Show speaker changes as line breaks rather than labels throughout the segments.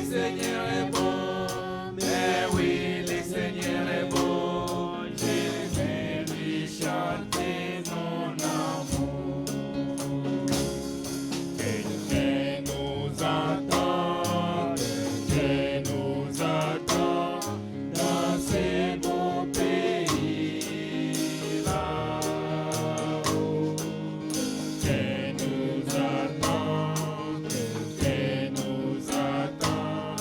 Seigneur est bon, mais oui, le Seigneur est bon. Je vais lui chanter mon amour. Que Dieu nous attend, que Dieu nous attend dans ce beau pays là-haut. Que nous attend, que nous attend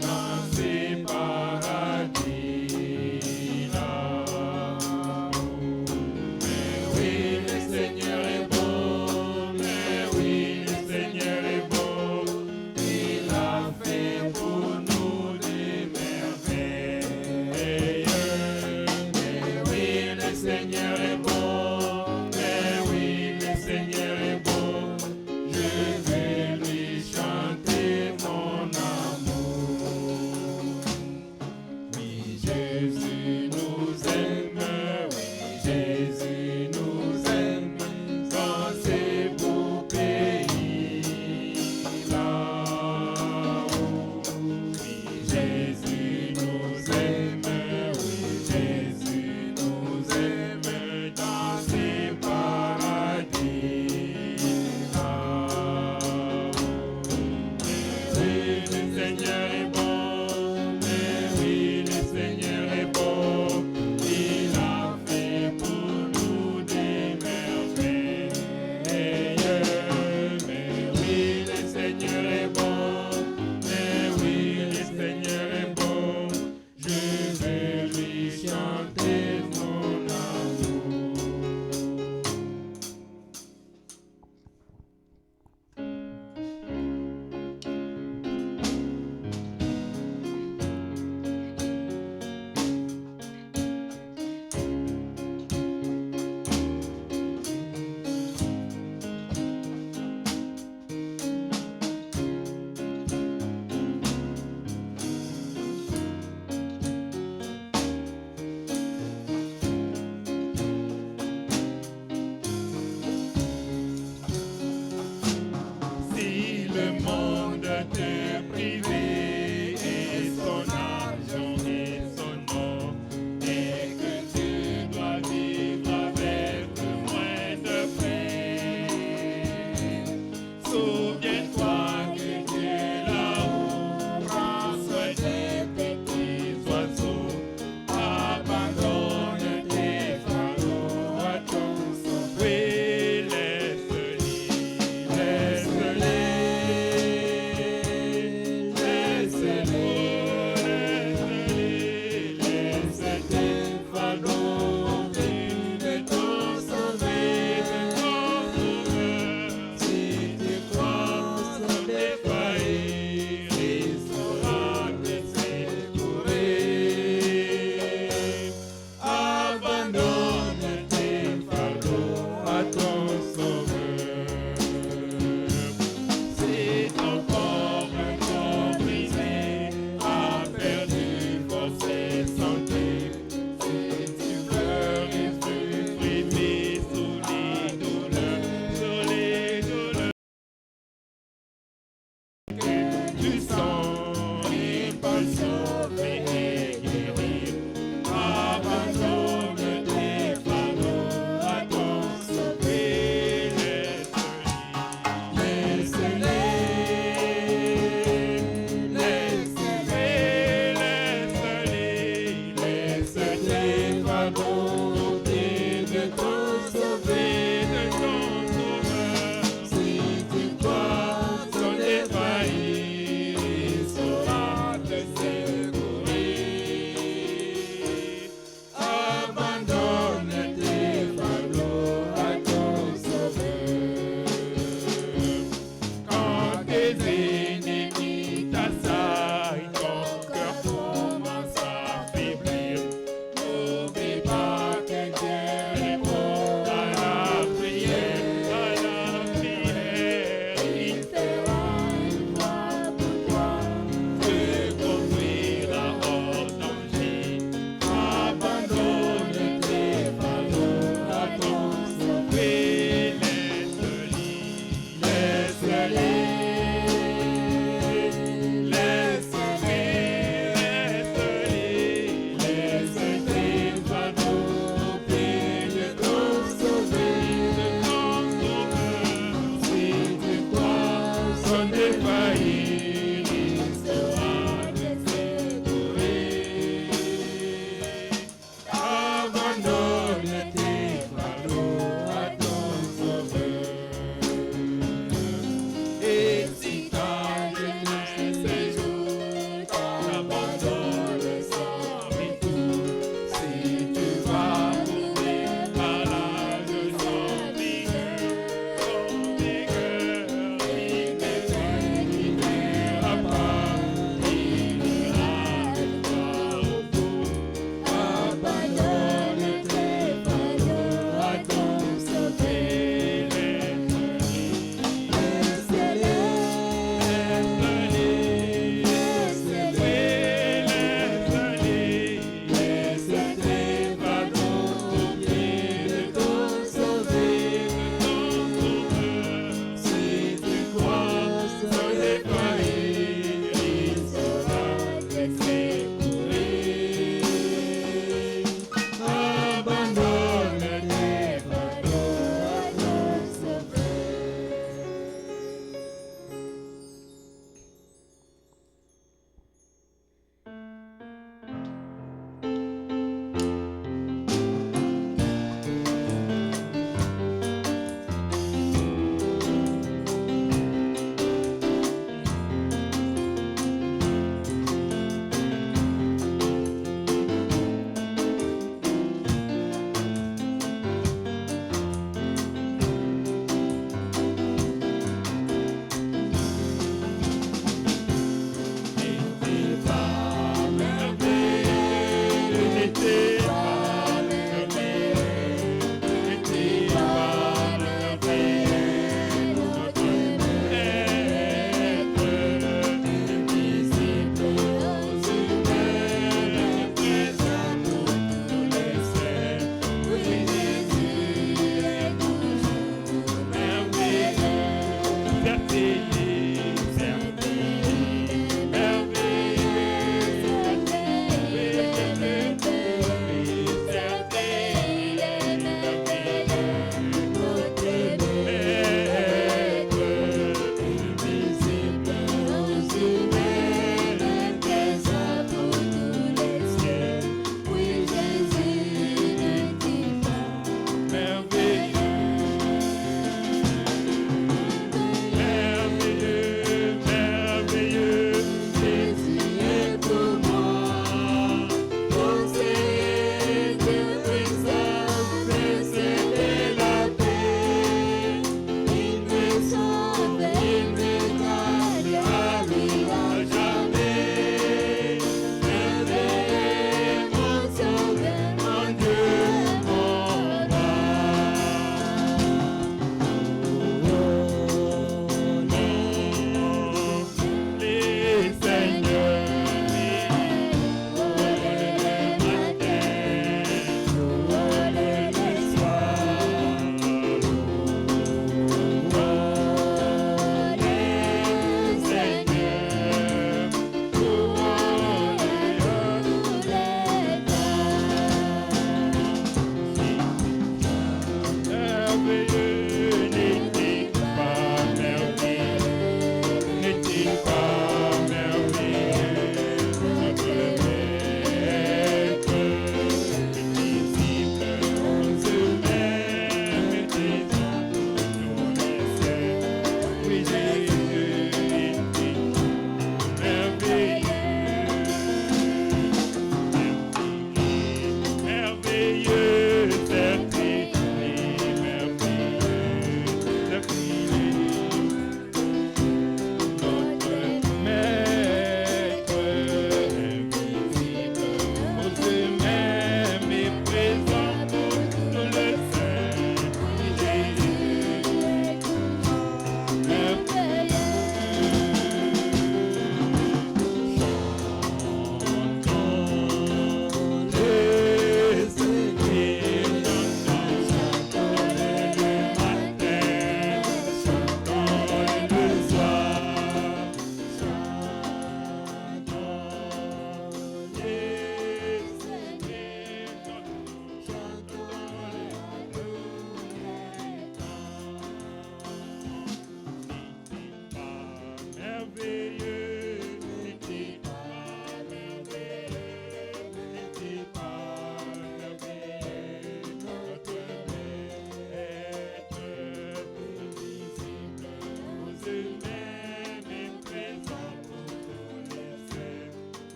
dans ce paradis là-haut. Mais oui, le Seigneur est bon, mais oui, le Seigneur est bon. Il a fait pour nous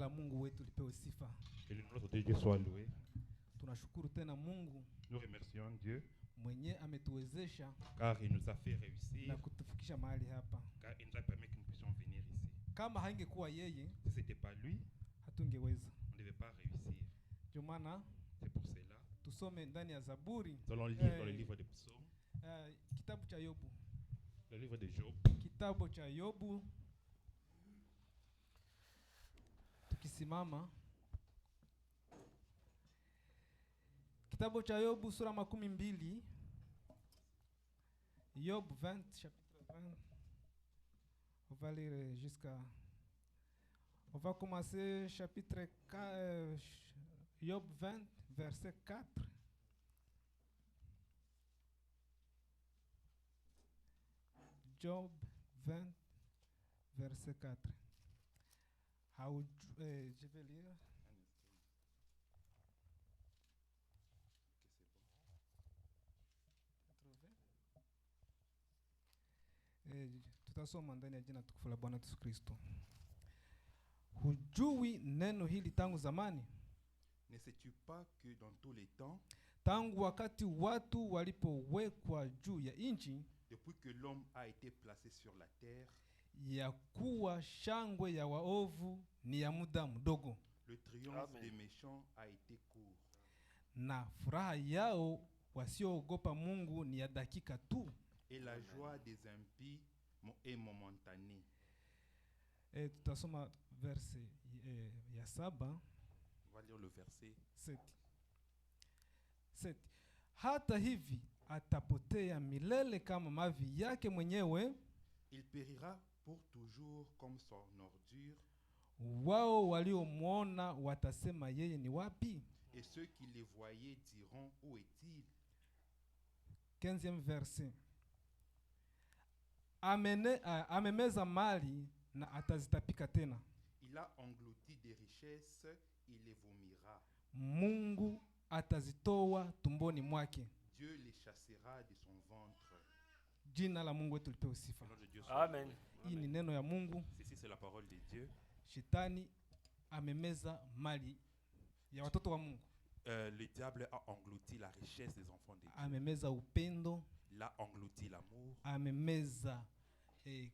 la Mungu wetu lipewe sifa.
Que le nom de notre Dieu soit loué.
Tunashukuru tena Mungu
Nous remercions Dieu
mwenye ametuwezesha
car il nous a fait réussir,
na kutufikisha mahali hapa.
car il nous a permis que nous puissions venir ici.
Kama haingekuwa yeye,
Si ce n'était pas lui,
hatungeweza.
on ne devait pas réussir.
Ndio maana
C'est pour cela.
tusome ndani ya Zaburi,
Nous allons lire dans le livre des psaumes,
kitabu cha Yobu.
le livre de Job.
Kitabu cha Yobu. Tukisimama kitabu cha Yobu sura 12. Yob 20 chapitre 20. On va lire jusqu'à on va commencer chapitre 4, Yob 20 verset 4. Job 20 verset 4. Je vais lire. Tutasoma ndani ya jina tukufu la Bwana Yesu Kristo. Hujui neno hili tangu zamani?
Ne sais-tu pas que dans tous les temps,
Tangu wakati watu walipowekwa juu ya nchi,
depuis que l'homme a été placé sur la terre,
ya kuwa shangwe ya waovu ni ya muda mdogo,
le triomphe des méchants a été court,
na furaha yao wasioogopa Mungu ni ya dakika tu.
et la joie des impies est momentanée.
Tutasoma verse ya 7.
On va lire le verset.
7. Hata hivi atapotea milele kama mavi yake mwenyewe,
Il périra pour toujours comme son ordure,
wao waliomwona watasema yeye ni wapi?
et ceux qui les voyaient diront où est-il?
15e verset. Amemeza mali na atazitapika tena.
Il a englouti des richesses, il les vomira.
Mungu atazitoa tumboni mwake.
Dieu les chassera de son ventre.
Jina la Mungu wetu lipewe sifa.
Le nom de Dieu soit
Amen.
loué.
Hii ni neno ya Mungu.
Ceci c'est la parole de Dieu.
Shetani amemeza mali ya watoto wa Mungu.
Le diable a englouti la richesse des enfants de Dieu.
Amemeza upendo,
Il a englouti l'amour.
amemeza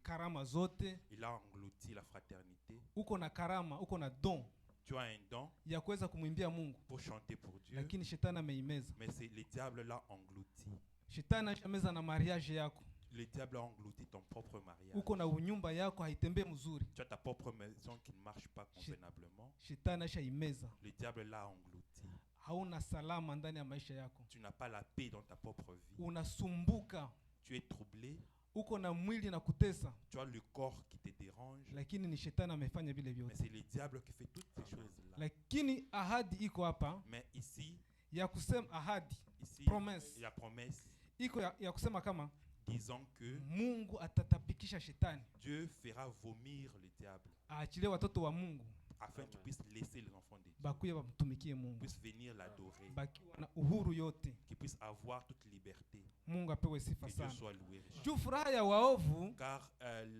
karama zote.
Il a englouti la fraternité.
Uko na karama, uko na don
Tu as un don
ya kuweza kumwimbia Mungu,
pour chanter pour Dieu,
lakini shetani ameimeza.
mais c'est le diable l'a englouti.
Shetani amemeza na mariage yako.
Le diable a englouti ton propre mariage.
Uko na unyumba yako haitembee mzuri.
Tu as ta propre maison qui ne marche pas convenablement.
Shetani ashaimeza.
Le diable l'a englouti.
Hauna salama ndani ya maisha yako.
Tu n'as pas la paix dans ta propre vie.
Unasumbuka.
Tu es troublé.
Uko na mwili na kutesa.
Tu as le corps qui te dérange.
Lakini ni shetani amefanya vile
Mais
vyote.
c'est le diable qui fait toutes ces choses-là.
Lakini ahadi iko hapa
Mais ici,
ya kusema ahadi,
promesse. Il y a promesse
iko ya kusema kama
disant que
Mungu atatapikisha shetani.
Dieu fera vomir le diable
Aachilie watoto wa Mungu
afin qu'ils puissent laisser les enfants de Dieu,
bakuye bamtumikie Mungu.
puissent venir l'adorer,
Bakiwa na uhuru yote.
qu'ils puissent avoir toute liberté.
Mungu apewe sifa
Que Dieu
sana.
soit loué.
Juu furaha ya waovu
Car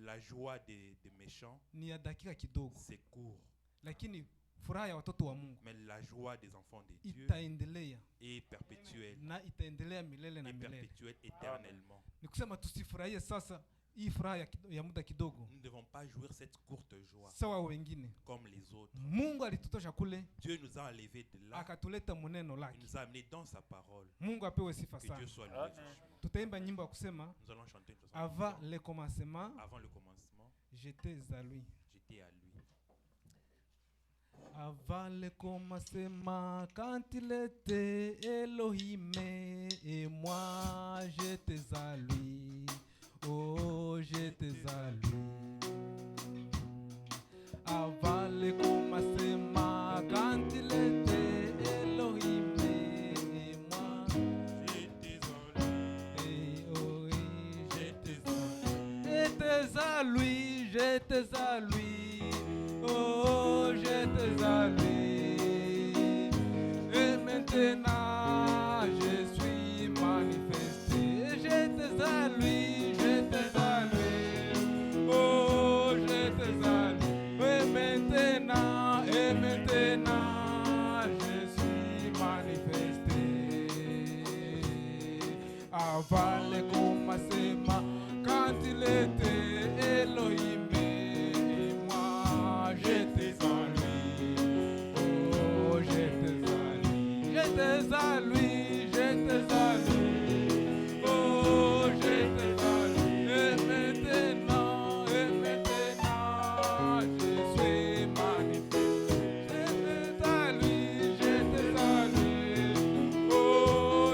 la joie des méchants,
ni ya dakika kidogo,
c'est court.
lakini furaha ya watoto wa Mungu
Mais la joie des enfants de Dieu
itaendelea
est perpétuelle.
na itaendelea milele na
Et
milele.
perpétuelle éternellement.
Ni kusema tusifurahie sasa hii furaha ya muda kidogo
Nous ne devons pas jouir cette courte joie
sawa wengine.
comme les autres.
Mungu alitutosha kule
Dieu nous a enlevés de là.
akatuleta muneno
Il
lake.
nous a amenés dans sa parole.
Mungu apewe sifa
Que
sana.
Dieu soit loué.
Tutaimba nyimbo ya kusema
Nous allons chanter une chanson.
avant le commencement,
Avant le commencement,
j'étais à lui.
j'étais à lui.
Avant le commencement, quand il était Elohim et moi j'étais à lui. Oh, j'étais à lui. Avant le commencement, quand il était Elohim et moi
J'étais à lui.
et oh, oui, j'étais à lui. J'étais à lui. Oh, j'étais à lui. Et maintenant je suis manifesté. J'étais à lui, j'étais à lui. Oh, j'étais à lui. Et maintenant avale comme Sema quand il était Elohim. Et moi j'étais en lui, oh j'étais à lui, j'étais à lui, j'étais à lui, oh j'étais à lui. Et maintenant je suis manifesté. J'étais à lui, j'étais à lui, oh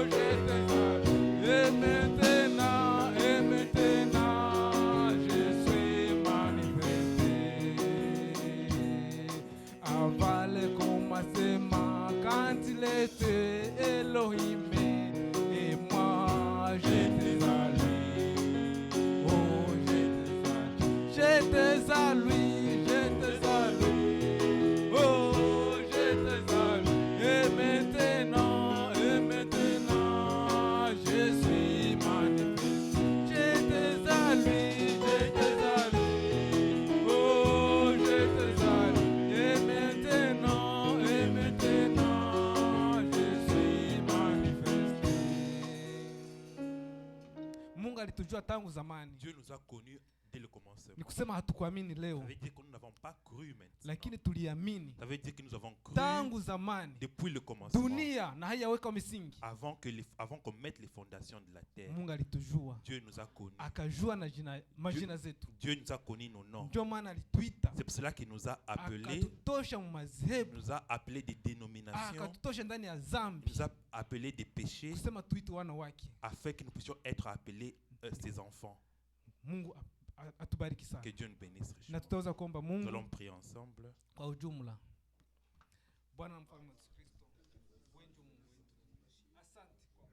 j'étais à lui. Et maintenant je suis manifesté. Avale comme Sema quand il était Elohim. Et moi j'étais à lui, oh j'étais à lui, j'étais à lui, oh j'étais à lui. Et maintenant je suis manifesté. J'étais à lui, oh j'étais à lui. Et maintenant je suis manifesté. Mungu alitujua tangu zamani.
Dieu nous a connus dès le commencement.
Ni kusema hatukuamini leo,
Ça veut dire que nous n'avons pas cru maintenant.
lakini tuliamini
Ça veut dire que nous avons cru
tangu zamani.
depuis le commencement.
Dunia na haiyaweka misingi,
Avant qu'on mette les fondations de la terre.
Mungu alitujua,
Dieu nous a connus.
akajua na majina zetu.
Dieu nous a connus nos noms.
Ndio maana alituita,
C'est pour cela qu'il nous a appelés,
akatutosha mu madhehebu,
nous a appelés des dénominations,
akatutosha ndani ya
il
zambi,
nous a appelés des péchés,
kusema tuite wana wake.
afin que nous puissions être appelés ses enfants.
Mungu atubariki sana,
Que Dieu nous bénisse
na
richement.
tutaweza kuomba
Nous
Mungu
allons prier ensemble.
kwa ujumla. Bwana na mfalme Yesu Kristo, wewe ndio Mungu wetu. Asante kwa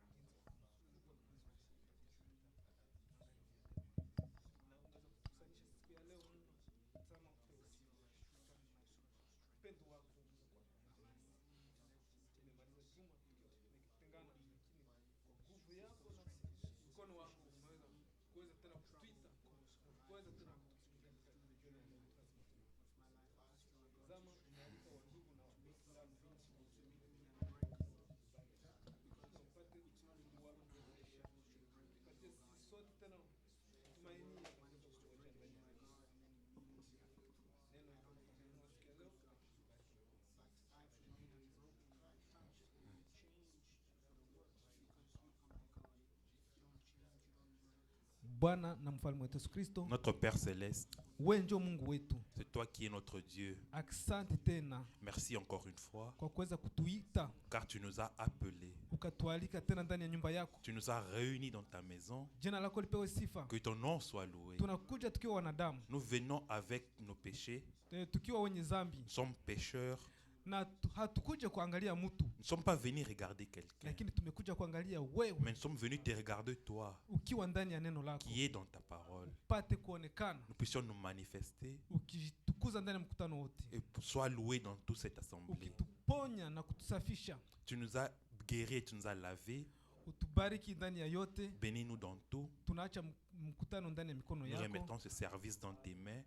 Bwana na mfalme wetu Yesu Kristo,
Notre Père Céleste,
wewe ndio Mungu wetu.
c'est toi qui es notre Dieu.
Asante tena
Merci encore une fois,
kwa kuweza kutuita,
car tu nous as appelés.
ukatualika tena ndani ya nyumba yako.
Tu nous as réunis dans ta maison.
Jina lako lipewe sifa.
Que ton nom soit loué.
Tunakuja tukiwa wanadamu,
Nous venons avec nos péchés.
tukiwa wenye zambi,
Nous sommes pécheurs.
na hatukuja kuangalia mtu,
Nous ne sommes pas venus regarder quelqu'un,
lakini tumekuja kuangalia wewe
mais nous sommes venus te regarder toi,
ukiwa ndani ya neno lako,
qui es dans ta parole.
upate kuonekana,
Nous puissions nous manifester
ukitukuza ndani ya mkutano wote,
et sois loué dans toute cette assemblée.
ukituponya na kutusafisha,
Tu nous as guéris et tu nous as lavés.
utubariki ndani ya yote.
Bénis-nous dans tout.
Tunaacha mkutano ndani ya mikono
Nous
yako,
remettons ce service dans tes mains.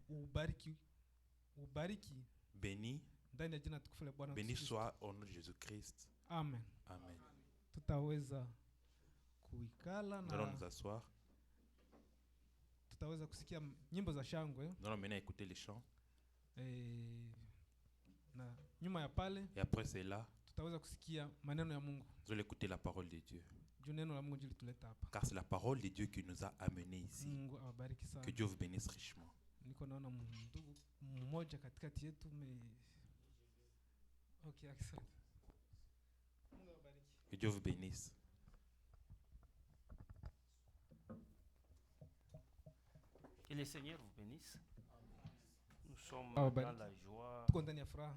ubariki
Bénis.
ndani ya jina tukufu la Bwana
Béni
Yesu Kristo.
soit au nom de Jésus-Christ.
Amen.
Amen.
Tutaweza kuikala
Nous allons
na
nous asseoir.
tutaweza kusikia nyimbo za shangwe,
Nous allons maintenant écouter les chants.
na nyuma ya pale
Et après cela,
tutaweza kusikia maneno ya Mungu.
nous allons écouter la parole de Dieu.
Juu neno la Mungu jilituleta hapa.
Car c'est la parole de Dieu qui nous a amenés ici.
Mungu awabariki sana.
Que Dieu vous bénisse richement.
Niko naona ndugu mmoja katikati yetu Okay, excellent. Mungu awabariki.
Que Dieu vous bénisse.
Que le Seigneur vous bénisse. Nous sommes
Ah,
dans la joie
Tuko ndani ya furaha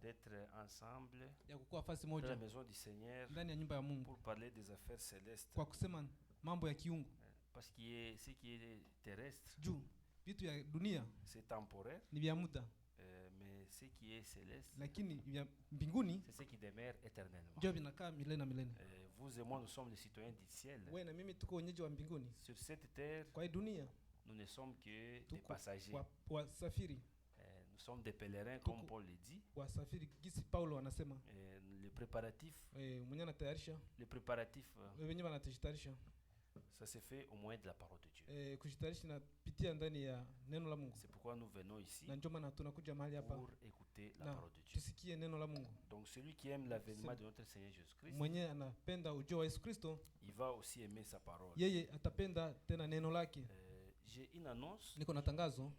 d'être ensemble
ya kukuwa fasi
dans la
moja
maison du Seigneur
ndani ya nyumba ya Mungu
pour parler des affaires célestes.
kwa kusema mambo ya kiungu.
Parce que ce qui est terrestre,
Juu vitu ya dunia
c'est temporaire,
ni vya muda,
mais ce qui est céleste,
lakini vya mbinguni
c'est ce qui demeure éternellement.
ndio vinakaa milele na milele.
Vous et moi, nous sommes les citoyens du ciel.
Wewe na mimi tuko wenyeji wa mbinguni.
Sur cette terre,
Kwa hii dunia
nous ne sommes que des
tuko
passagers.
wasafiri.
Nous sommes des pèlerins, comme Paul le dit.
wasafiri gisi Paulo anasema.
Et le préparatif,
Mwenye anatayarisha, wenye wanajitayarisha.
ça se fait au moyen de la parole de Dieu.
Kujitayarisha na pitia ndani ya neno la Mungu.
C'est pourquoi nous venons ici
Na ndio maana tunakuja mahali hapa
pour écouter la
na
parole de Dieu.
tusikie neno la Mungu.
Donc celui qui aime l'avènement de notre Seigneur Jésus-Christ,
Mwenye anapenda ujio wa Yesu Kristo,
il va aussi aimer sa parole.
yeye atapenda tena neno lake.
J'ai une annonce.
Niko na tangazo.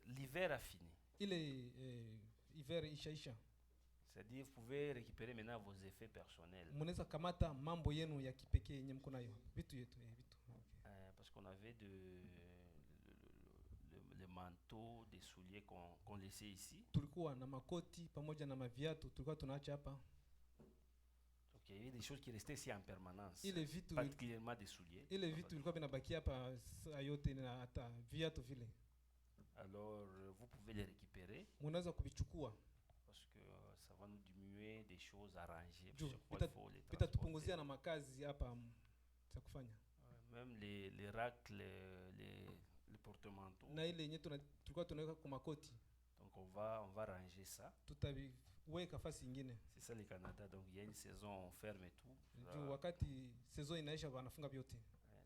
L'hiver a fini.
Ile hiver ishaisha.
C'est-à-dire vous pouvez récupérer maintenant vos effets personnels.
Mnaweza kamata mambo yenu ya kipekee yenye mko nayo. Vitu yetu, vitu.
Parce qu'on avait les manteaux, des souliers qu'on laissait ici.
Tulikuwa na makoti pamoja na maviatu tulikuwa tunaacha hapa.
Donc il y avait des choses qui restaient ici en permanence.
Ile vitu,
particulièrement des souliers.
Ile vitu vilikuwa vinabaki hapa saa yote na hata viatu vile.
Alors vous pouvez les récupérer.
Mnaweza kuvichukua.
Parce que ça va nous diminuer des choses à ranger.
Pita tupunguzia na makazi hapa za kufanya.
Même les racks, les porte-manteaux.
Na ile yenyewe tulikuwa tunaweka kwa makoti.
Donc on va ranger ça.
Tutaviweka fasi nyingine.
C'est ça le Canada. Donc il y a une saison on ferme et tout.
Wakati saison inaisha wanafunga vyote.
Donc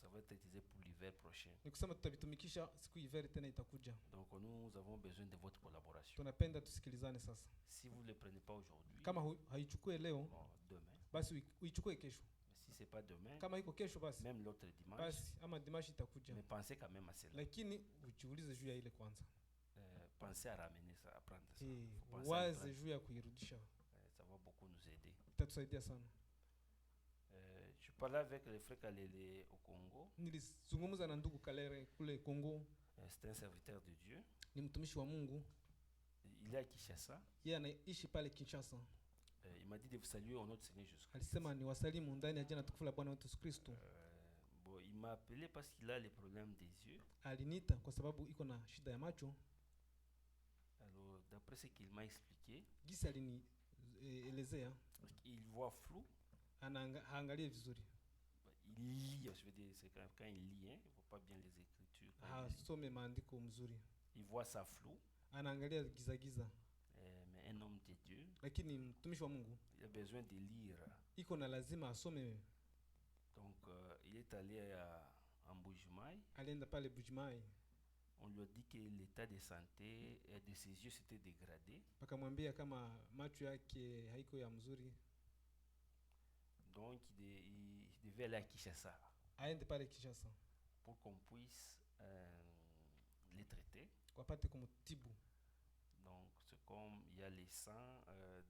ça va être utilisé pour l'hiver prochain.
Nikusema tutavitumikisha siku hiver tena itakuja.
Donc nous avons besoin de votre collaboration.
Tunapenda tusikilizane sasa.
Si vous ne le prenez pas aujourd'hui,
kama haichukue leo,
demain.
Basi uichukue kesho.
Si c'est pas demain,
kama iko kesho basi,
même l'autre dimanche,
basi ama dimanche itakuja.
Mais pensez quand même à cela.
Lakini ujiulize juu ya ile kwanza.
Pensez à ramener ça, à prendre ça.
Waze juu ya kuirudisha.
Ça va beaucoup nous aider.
Itatusaidia sana.
Je parlais avec le frère Kalele au Congo.
Nilizungumza na ndugu Kalere kule Congo.
C'est un serviteur de Dieu.
Ni mtumishi wa Mungu.
Il est à Kinshasa.
Yeye anaishi pale Kinshasa.
Il m'a dit de vous saluer au nom du Seigneur Jésus-Christ.
Alisema ni wasalimu ndani ya jina tukufu la Bwana wetu Yesu Kristo.
Bon, il m'a appelé parce qu'il a les problèmes des yeux.
Aliniita kwa sababu iko na shida ya macho.
Alors d'après ce qu'il m'a expliqué,
gisi alinielezea,
il voit flou.
Haangalie vizuri.
Il lit, je veux dire, c'est quand il lit, hein, il voit pas bien les écritures.
Hasome maandiko mzuri.
Il voit ça flou.
Anaangalia giza.
Mais un homme de Dieu,
lakini mtumishi wa Mungu,
il a besoin de lire.
Iko na lazima asome.
Donc il est allé à Mbujimai.
Alienda pale Mbujimai.
On lui a dit que l'état de santé de ses yeux s'était dégradé.
Akamwambia kama macho yake haiko ya mzuri.
Donc il devait aller à Kinshasa.
Aende pale Kinshasa.
Pour qu'on puisse les traiter.
Wapate kumtibu.
Donc c'est comme il y a les sangs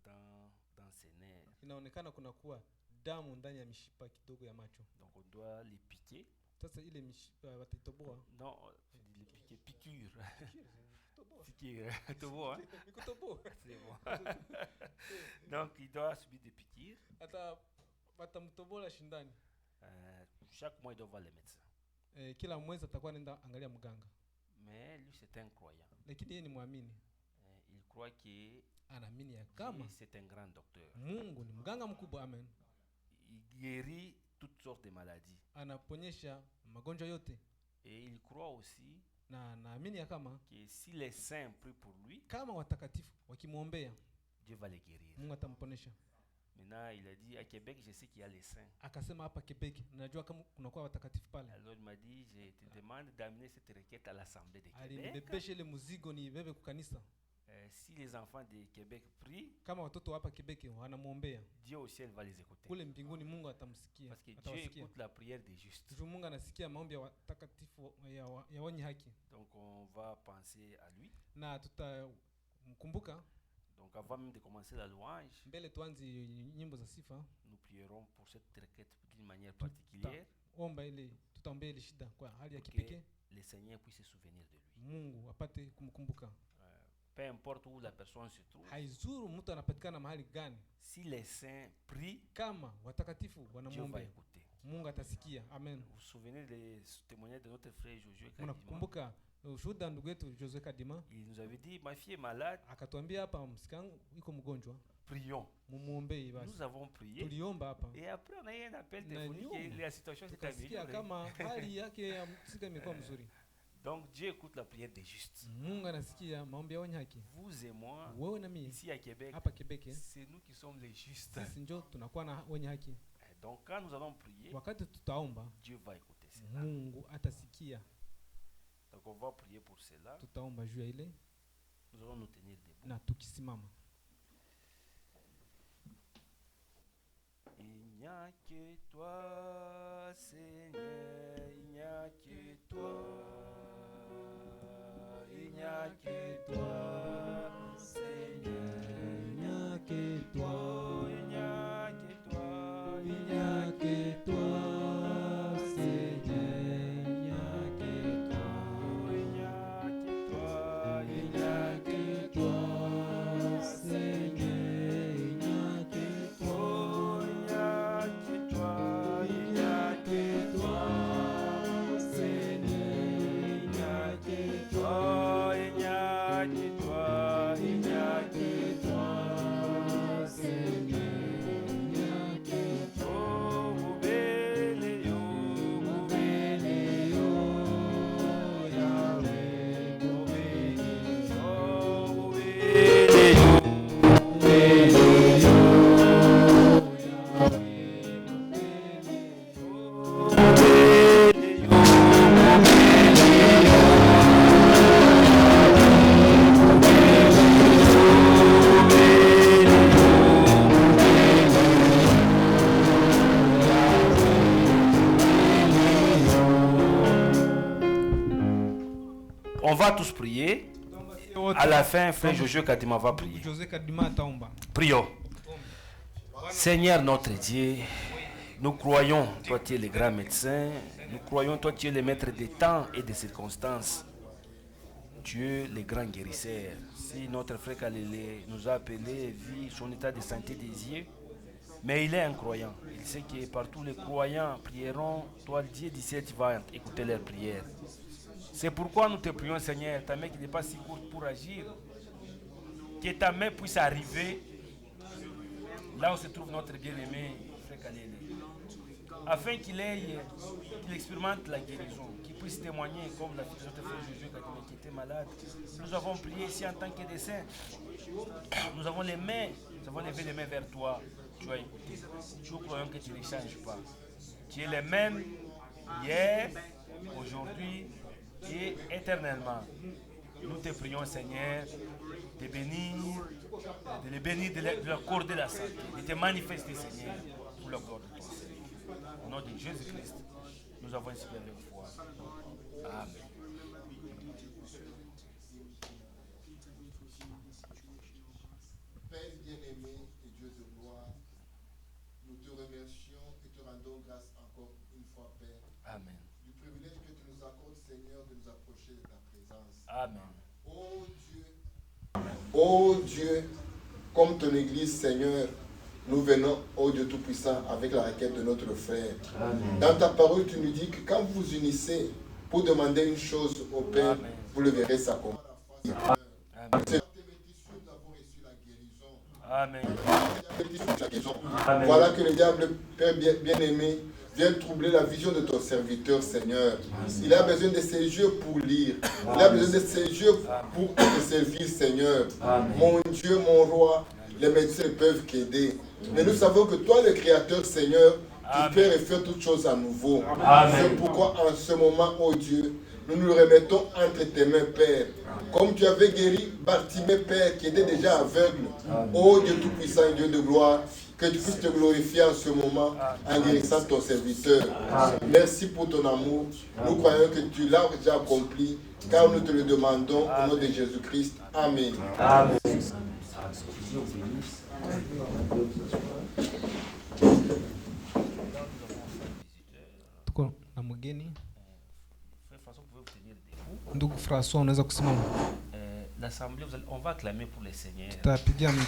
dans ses nerfs.
Inaonekana kuna kuwa damu ndani ya mishipa kidogo ya macho.
Donc on doit les piquer.
Sasa ile mishipa watatoboa.
Non, les piquer, piqûre. Piqûre, toboa. C'est bon. Donc il doit subir des piqûres.
Watamtobola shindani.
Chaque mois il doit voir les médecins.
Kila mwezi atakuwa anaenda angalia mganga.
Mais lui c'est un croyant.
Lakini yeye ni muamini.
Il croit que
anaamini ya kama
c'est un grand docteur.
Mungu ni mganga mkubwa, amen.
Il guérit toutes sortes de maladies.
Anaponyesha magonjwa yote.
Et il croit aussi
na naamini ya kama
que si les saints prient pour lui,
kama watakatifu wakimwombea,
Dieu va les guérir.
Mungu atamponesha.
Maintenant il a dit à Québec je sais qu'il y a les saints.
Akasema hapa Québec najua kama kuna kwa watakatifu pale.
Alors il m'a dit je te demande d'amener cette requête à l'assemblée de Québec.
Alinibebesha ile mzigo ni bebe kukanisa.
Si les enfants de Québec prient,
kama watoto hapa Québec wanamwombea,
Dieu au ciel va les écouter.
Kule mbinguni Mungu atamsikia.
Parce que Dieu écoute la prière des justes.
Mungu anasikia maombi ya watakatifu ya wenye haki.
Donc on va penser à lui.
Na tutamkumbuka.
Donc avant même de commencer la louange,
mbele tuanze nyimbo za sifa,
nous prierons pour cette requête d'une manière particulière.
Omba ile tutaombea ile shida kwa hali ya kipekee.
Le Seigneur puisse se souvenir de lui.
Mungu apate kumkumbuka.
Peu importe où la personne se trouve.
Haizuru mtu anapatikana mahali gani.
Si les saints prient,
kama watakatifu wanamwombea,
Mungu
atasikia. Amen.
Vous vous souvenez des témoignages de notre frère Josué Kadima?
Unakumbuka ushuhuda ndugu yetu Josué Kadima?
Il nous avait dit ma fille est malade.
Akatuambia hapa msikangu iko mgonjwa.
Prions.
Mumuombee basi.
Nous avons prié.
Tuliomba hapa.
Et après on a eu un appel téléphonique et la situation s'est améliorée.
Kama hali yake ya msika imekuwa mzuri.
Donc Dieu écoute la prière des justes.
Mungu anasikia maombi ya wenye haki.
Vous et moi,
Wewe na mimi
ici à Québec,
hapa Quebec,
c'est nous qui sommes les justes.
sisi ndio tunakuwa na wenye haki.
Et donc quand nous allons prier,
Wakati tutaomba,
Dieu va écouter cela.
Mungu atasikia.
Donc on va prier pour cela.
Tutaomba juu ya ile
Nous allons nous tenir debout.
na tukisimama.
Il n'y a que toi, Seigneur, il n'y a que toi. Il n'y a que toi, Seigneur,
Il n'y a que toi,
il n'y a que toi,
il n'y a que toi, Seigneur, il n'y a que toi,
il n'y a que toi,
il n'y a que toi, Seigneur, il n'y a que toi,
il n'y a que toi,
il n'y a que toi, Seigneur, il n'y a que toi,
il n'y a que toi,
il n'y a que toi, Seigneur, il n'y a que toi.
oh, vous belle,
Vous bénis, oh Yahweh, vous bénis,
oh, vous
vous bénis, oh Yahweh,
On va tous prier. À la fin, frère Jojo Kadima va prier.
José Kadima ataomba.
Prions. Seigneur notre Dieu, nous croyons, toi tu es le grand médecin, nous croyons, toi tu es le maître des temps et des circonstances. Dieu, le grand guérisseur. Si notre frère Kalele nous a appelé, vu son état de santé des yeux, mais il est un croyant. Il sait que partout les croyants prieront, toi Dieu du ciel, tu vas écouter leurs prières. C'est pourquoi nous te prions, Seigneur, ta main qui n'est pas si courte pour agir, que ta main puisse arriver là où se trouve notre bien-aimé frère Kalele, afin qu'il expérimente la guérison, qu'il puisse témoigner comme la fille de notre frère Jojo qui était malade. Nous avons prié ici en tant que des saints. Nous avons les mains, nous avons levé les mains vers toi. Tu as écouté. Nous croyons que tu ne changes pas. Tu es le même hier, aujourd'hui et éternellement. Nous te prions, Seigneur, de bénir, de les bénir, de leur accorder la santé, de te manifester, Seigneur, pour le corps de ton Seigneur. Au nom de Jésus-Christ, nous avons espéré avec foi. Amen.
Père bien-aimé et Dieu de gloire, nous te remercions et te rendons grâce encore une fois, Père,
Amen.
du privilège que tu nous accordes, Seigneur, de nous approcher de ta présence.
Amen.
Oh Dieu, comme ton Église, Seigneur, nous venons, oh Dieu Tout-Puissant, avec la requête de notre frère.
Amen.
Dans ta parole, tu nous dis que quand vous vous unissez pour demander une chose au Père,
Amen.
vous le verrez s'accomplir.
Amen. Amen. Amen.
Voilà que le diable, Père bien-aimé, vient troubler la vision de ton serviteur, Seigneur. Il a besoin de ses yeux pour lire. Il a besoin de ses yeux pour te servir, Seigneur. Mon Dieu, mon roi, les médecins ne peuvent qu'aider. Mais nous savons que toi, le Créateur, Seigneur, tu peux refaire toutes choses à nouveau. C'est pourquoi en ce moment, oh Dieu, nous nous remettons entre tes mains, Père. Comme tu avais guéri Bartimée, Père, qui était déjà aveugle. Oh Dieu Tout-Puissant et Dieu de gloire, que tu puisses te glorifier en ce moment en guérissant ton serviteur. Merci pour ton amour. Nous croyons que tu l'as déjà accompli, car nous te le demandons au nom de Jésus-Christ. Amen.
Amen.
Tuko na mgeni
Frère François, vous pouvez vous tenir debout.
ndugu François, unaweza kusimama?
L'assemblée, on va acclamer pour le Seigneur.
Tutapigia Mungu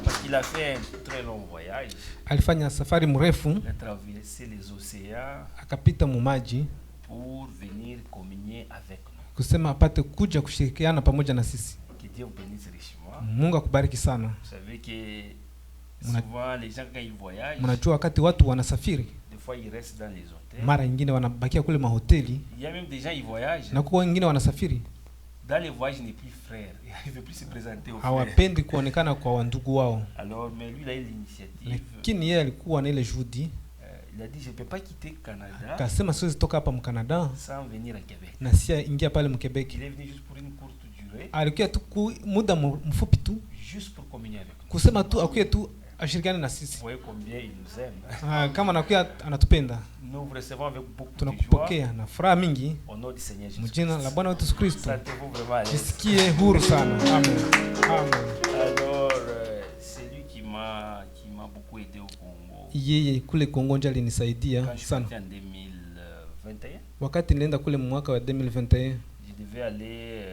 Parce qu'il a fait un très long voyage.
alifanya safari mrefu,
Il a traversé les océans
akapita mu maji
pour venir communier avec nous.
kusema apate kuja kushirikiana pamoja na sisi.
Que Dieu vous bénisse richement.
Mungu akubariki sana.
Vous savez que souvent les gens quand ils voyagent,
Mnajua wakati watu wanasafiri,
des fois ils restent dans les hôtels.
Mara nyingine wanabakia kule mahoteli,
Il y a même des gens, ils voyagent.
na kwa wengine wanasafiri,
Dans les voyages, il n'est plus frère. Il ne veut plus se présenter aux frères.
hawapendi kuonekana kwa wandugu wao.
Alors, mais lui, il a eu l'initiative.
Lakini yeye alikuwa na ile juhudi,
Il a dit, je ne peux pas quitter le Canada
akasema siwezi toka hapa Mkanada
sans venir à Québec.
na sia ingia pale Mkebeki.
Il est venu juste pour une courte durée,
Alikuwa tu muda mfupi tu
juste pour communier avec nous.
kusema tu akuye tu ashirikiane na
Vous
sisi.
voyez combien il nous aime.
Kama anakuya anatupenda,
Nous vous recevons avec beaucoup de joie
tunakupokea na furaha mingi
au nom du Seigneur Jésus.
mjina la Bwana wetu Yesu Kristo.
Sentez-vous vraiment à l'aise.
Jisikie huru sana. Amen. Amen.
Alors, c'est lui qui m'a beaucoup aidé au Congo.
Yeye kule Kongo ndio
Quand
alinisaidia
je suis
sana.
parti en 2021,
Wakati nilienda kule mwaka wa 2021,
je devais aller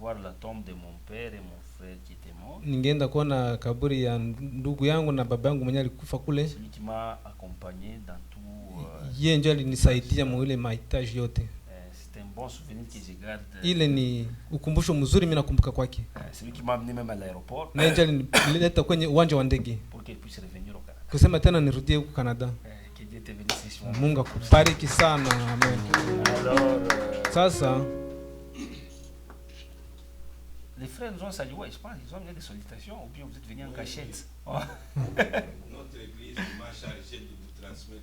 voir la tombe de mon père et mon frère qui était mort.
ningeenda kuona kaburi ya ndugu yangu na baba yangu mwenye alikufa kule.
Celui qui m'a accompagné dans tout.
Yeye ndio alinisaidia mu ile mahitaji yote.
C'est un bon souvenir que je garde.
Ile ni ukumbusho mzuri mimi nakumbuka kwake.
Celui qui m'a amené même à l'aéroport
Na yeye ndio alinileta kwenye uwanja wa ndege
pour qu'il puisse revenir au Canada.
kusema tena nirudie huko Canada.
Que Dieu te bénisse richement.
Mungu akubariki sana. Amen.
Alors,
Sasa
les frères nous ont salué, je pense, ils ont amené des sollicitations, ou bien vous êtes venus en cachette.
Notre église m'a chargé de vous transmettre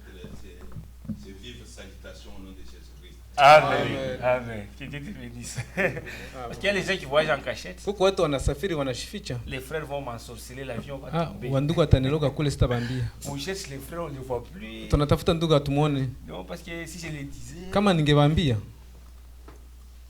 ces vives salutations au nom de Jésus-Christ.
Amen. Amen. Que Dieu te bénisse. Parce qu'il y a les gens qui voyagent en cachette.
huko watu wanasafiri wanashificha.
Les frères vont m'ensorceler, l'avion va tomber.
Wandugu wataniloga kule sitabambia.
On cherche les frères, on ne les voit plus.
Tunatafuta ndugu atumuone.
Non, parce que si je les disais,
Kama ningewaambia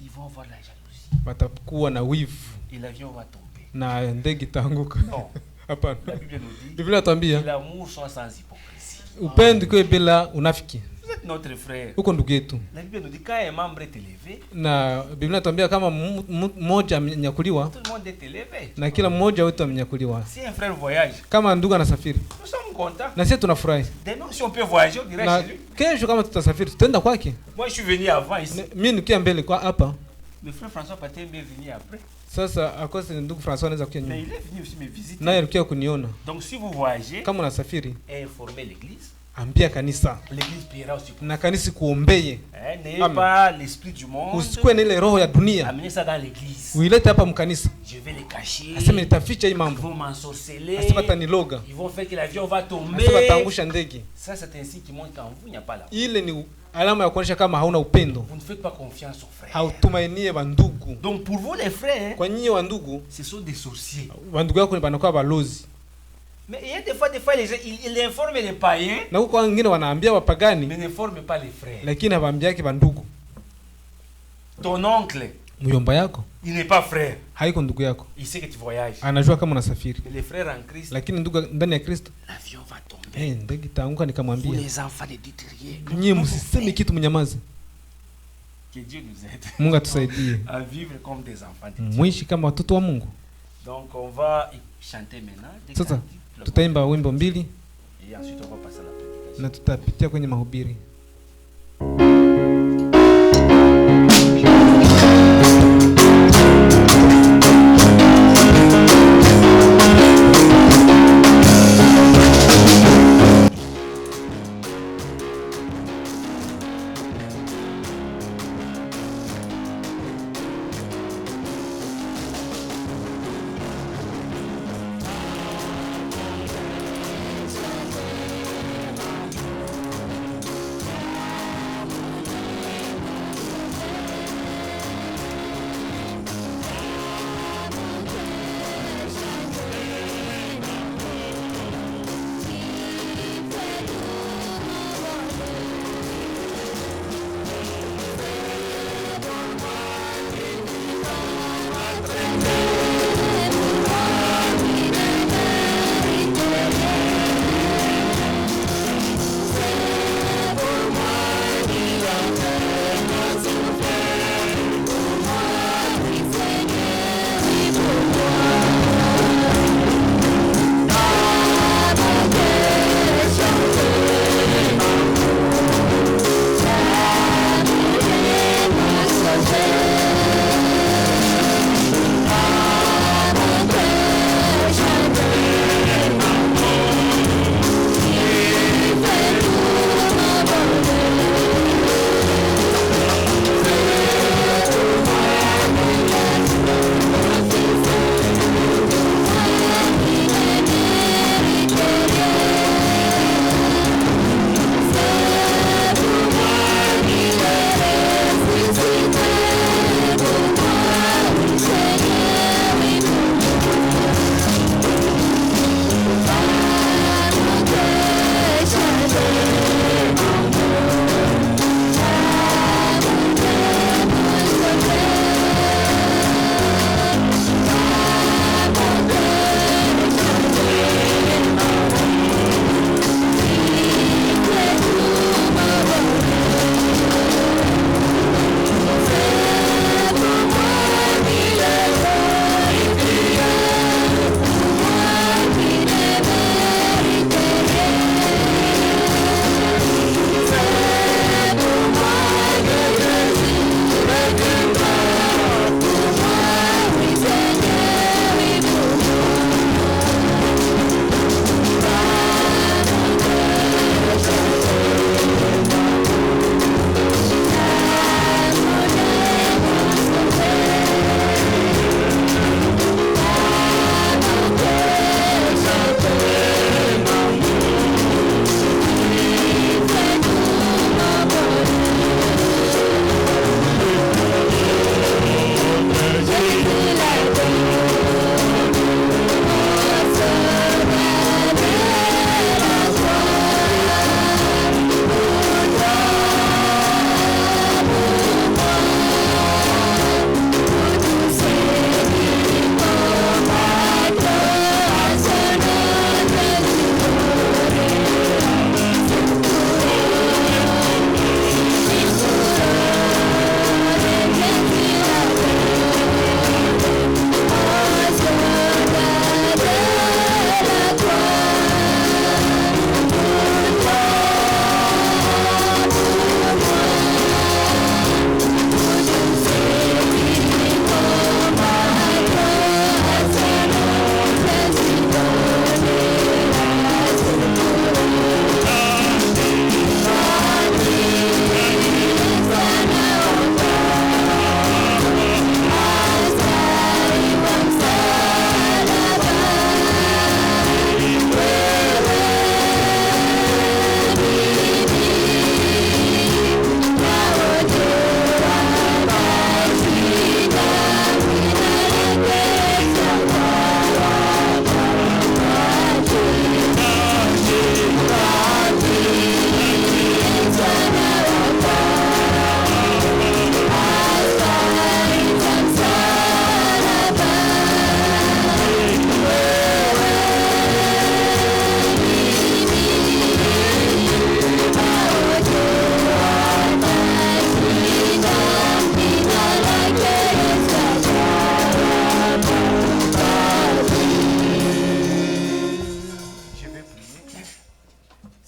ils vont avoir la jalousie.
watakuwa na wivu
Et l'avion va tomber.
na ndege itaanguka.
Non.
Hapana.
La Bible nous dit
Biblia inatuambia
que l'amour soit sans hypocrisie.
upendo kwa bila unafiki.
Vous êtes notre frère.
Huko ndugu yetu.
La Bible nous dit quand un membre est élevé,
Na Biblia inatuambia kama mmoja amenyakuliwa
tout le monde est élevé.
na kila mmoja wetu amenyakuliwa.
Si un frère voyage,
Kama ndugu anasafiri
nous sommes contents.
na sisi tunafurahi.
Demain, si on peut voyager, on dirait
Na
chez lui.
kesho kama tutasafiri tutaenda kwake.
Moi, je suis venu avant ici.
Mimi nikia mbele kwa hapa.
Le frère François Paté est venu après.
Sasa akose ndugu François anaweza kuja
Mais
nyuma.
il est venu aussi me visiter.
Naye alikuja kuniona.
Donc, si vous voyagez,
Kama unasafiri,
informez l'église.
ambia kanisa
L'église priera aussi pour
na kanisa kuombeye.
n'ayez
Amen.
pas l'esprit du monde.
Usikue na ile roho ya dunia.
Amenez ça dans l'église.
Uilete hapa mkanisa.
Je vais les cacher.
Aseme nitaficha hii
Ils
mambo.
vont m'ensorceler.
Asema taniloga.
Ils vont faire que l'avion va tomber.
Asema taangusha ndege.
Ça, c'est un signe qui montre qu'en vous, il n'y a pas l'amour.
Ile ni alama ya kuonyesha kama hauna upendo.
Vous ne faites pas confiance aux frères.
Hautumainie bandugu.
Donc, pour vous, les frères,
Kwa nyinyi wandugu,
ce sont des sorciers.
bandugu yako ni banakuwa balozi.
Mais il y a des fois, les gens, ils informent les païens,
Na huko wengine wanaambia wapagani
mais n'informent pas les frères.
lakini hawaambiaki bandugu.
Ton oncle,
Muyomba yako
il n'est pas frère.
haiko ndugu yako.
Il sait que tu voyages.
Anajua kama unasafiri.
Mais les frères en Christ,
Lakini ndugu ndani ya Kristo,
l'avion va tomber.
ndege itaanguka
Vous
nikamwambia.
les enfants ne dites rien.
Nyie msiseme kitu mnyamaze.
Que Dieu nous aide
Mungu atusaidie.
à vivre comme des enfants de Dieu.
Muishi kama watoto wa Mungu.
Donc on va chanter maintenant des
Sasa
cantiques,
tutaimba wimbo mbili
et ensuite on va passer à la prédication.
na tutapitia kwenye mahubiri.
Thank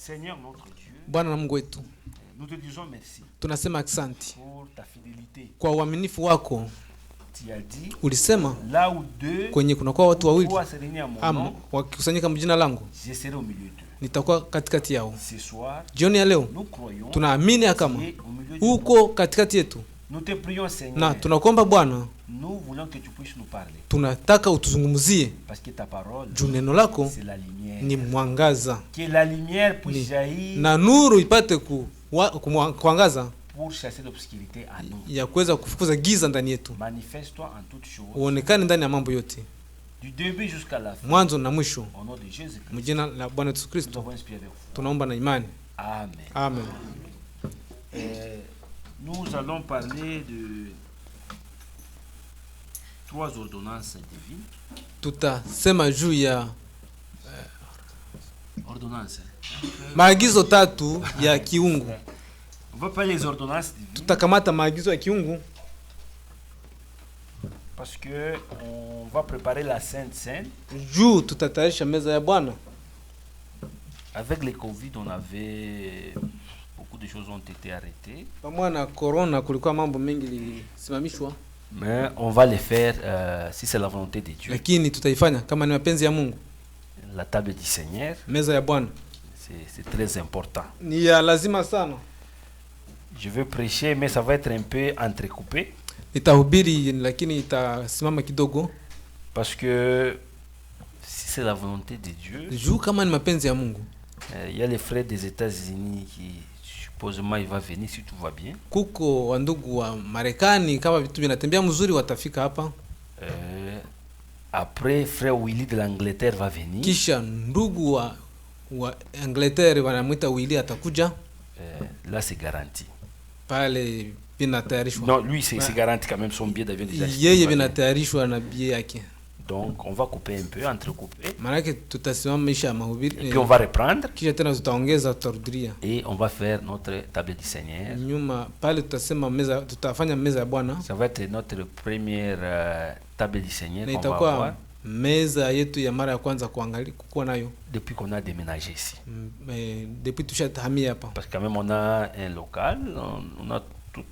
Seigneur notre Dieu,
Bwana na Mungu wetu,
nous te disons merci
tunasema asante
pour ta fidélité.
kwa uaminifu wako.
Tu as dit,
Ulisema
là où deux
kwenye kunakuwa watu wawili
trois se réunissent à mon
ama
nom,
wakikusanyika mjina langu,
je serai au milieu d'eux.
nitakuwa katikati yao.
Ce soir,
Jioni ya leo
nous croyons
tunaamini ya
tu
kama
es au milieu de nous.
uko katikati yetu,
Nous te prions,
na
Seigneur.
tunakuomba Bwana,
Nous voulons que tu puisses nous parler.
tunataka utuzungumzie
Parce que ta parole,
juu neno lako
c'est la lumière.
ni mwangaza,
Que la lumière puisse
Ni-
jaillir
na nuru ipate kuangaza
pour chasser l'obscurité à nous.
ya kuweza kufukuza giza ndani yetu,
Manifeste-toi en toutes choses,
uonekane ndani ya mambo yote,
du début jusqu'à la fin.
mwanzo na mwisho.
Au nom de Jésus-Christ,
Mjina la Bwana Yesu
nous
Kristo
avons inspiré avec foi.
tunaomba na imani,
Amen.
amen.
Nous allons parler de 3 ordonnances divines.
Tutasema juu ya
Ordonnances.
maagizo tatu ya kiungu.
On va parler des ordonnances divines
Tutakamata maagizo ya kiungu
parce que on va préparer la Sainte Seine.
juu tutatayarisha meza ya Bwana.
Avec le Covid, on avait beaucoup de choses ont été arrêtées,
Pamoja na corona kulikuwa mambo mengi lisimamishwa,
mais on va les faire si c'est la volonté de Dieu.
lakini tutaifanya kama ni mapenzi ya Mungu.
La table du Seigneur,
Meza ya Bwana
c'est très important.
ni ya lazima sana.
Je veux prêcher, mais ça va être un peu entrecoupé
Nitahubiri lakini itasimama kidogo,
parce que si c'est la volonté de Dieu,
juu kama ni mapenzi ya Mungu.
il y a les frères des États-Unis qui supposément il va venir si tout va bien.
Kuko wandugu wa Marekani, kama vitu vinatembea mzuri watafika hapa.
Après, frère Willy de l'Angleterre va venir.
Kisha ndugu wa Angleterre wanamwita Willy atakuja
Là, c'est garanti.
pale, vinatayarishwa.
Non, lui, c'est garanti quand même, son billet d'avion déjà acheté,
Yeye
il va venir.
vinatayarishwa na bie yake.
Donc, on va couper un peu, entrecouper.
Maanake tutasimamisha
Et
mahubiri
puis, on va reprendre
kisha tena tutaongeza, tutarudia
et on va faire notre table du Seigneur.
nyuma pale. Tutasema meza, tutafanya meza ya Bwana
Ça va être notre première table du Seigneur
na
qu'on va avoir
itakuwa meza yetu ya mara ya kwanza kukuwa nayo
depuis qu'on a déménagé ici.
depuis tushahamia hapa.
Parce que quand même, on a un local,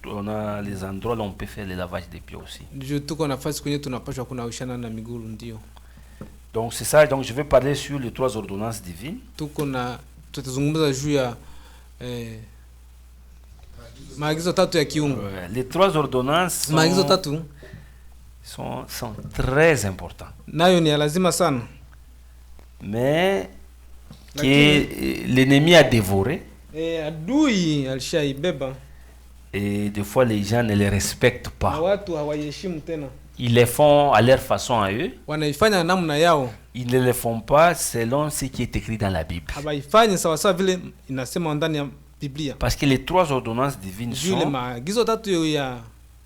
on a les endroits où on peut faire le lavage des pieds aussi.
Juu tuko nafasi kwenye tunapashwa kunawishana na miguu, ndio
Donc, c'est ça. Donc, je vais parler sur les 3 ordonnances divines.
tuko na tutazungumza juu ya maagizo tatu ya kiungu.
Les 3 ordonnances
Maagizo tatu
sont très importants.
nayo ni ya lazima sana,
Mais que l'ennemi a dévoré.
adui alishaibeba
Et des fois, les gens ne les respectent
na
pas.
watu hawaiheshimu tena,
Ils les font à leur façon à eux.
wanaifanya namna yao,
Ils ne le font pas selon ce qui est écrit dans la Bible.
hawaifanyi sawasawa vile inasema ndani ya Biblia.
Parce que les 3 ordonnances divines
Juu ile
sont
maagizo tatu ya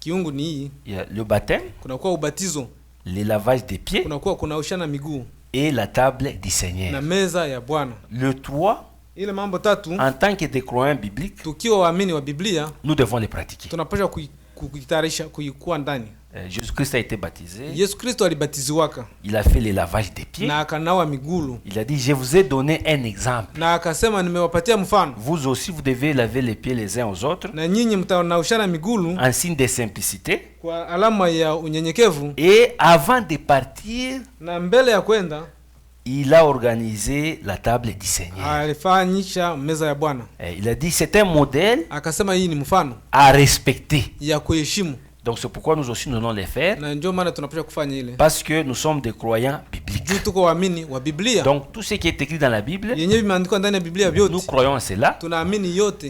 kiungu ni hii:
il y a le baptême,
kunakuwa ubatizo,
le lavage des pieds
kunakuwa kunaushana miguu
et la table du
na
Seigneur.
meza ya Bwana.
Le 3,
Ile mambo tatu,
en tant que des croyants bibliques,
tukiwa waamini wa Biblia
nous devons les pratiquer.
tunapaswa kuitayarisha kuikuwa ndani.
Jésus-Christ a été baptisé,
Yesu Kristo alibatiziwaka
il a fait le lavage des pieds.
na akanawa migulu
Il a dit, je vous ai donné un exemple.
na akasema, nimewapatia mfano
Vous aussi, vous devez laver les pieds les uns aux autres
na nyinyi mtanaushana migulu
en signe de simplicité.
kwa alama ya unyenyekevu.
Et avant de partir,
Na mbele ya kwenda
il a organisé la table du Seigneur.
alifanyisha meza ya Bwana,
Il a dit, c'est un modèle
akasema hii ni mfano
à respecter.
ya kuheshimu,
Donc c'est pourquoi nous aussi nous allons les faire.
na ndio maana tunapaswa kufanya ile
Parce que nous sommes des croyants bibliques.
juu tuko waamini wa Biblia.
Donc tout ce qui est écrit dans la Bible,
Yenyewe vimeandikwa ndani ya Biblia
nous
vyote
croyons à cela
tunaamini yote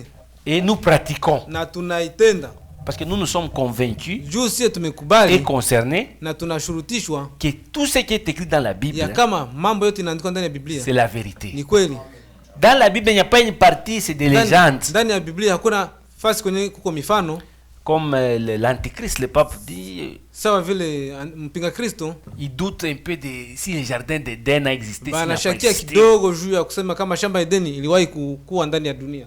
et nous pratiquons.
na tunaitenda,
Parce que nous nous sommes convaincus
juu sie
et
tumekubali
concernés
na tunashurutishwa
que tout ce qui est écrit dans la Bible,
ya kama mambo yote inaandikwa ndani ya Biblia
c'est la vérité.
ni kweli.
Dans la Bible, il n'y a pas une partie, c'est des légendes.
Ndani ya Biblia hakuna fasi kwenye kuko mifano,
Comme l'Antichrist, le pape dit,
sawa vile mpinga Kristo
il doute un peu de si le jardin d'Éden a existé. S'il n'a pas
banashakia
existé.
kidogo juu ya kusema kama shamba Edeni iliwahi kuwa ndani ya dunia.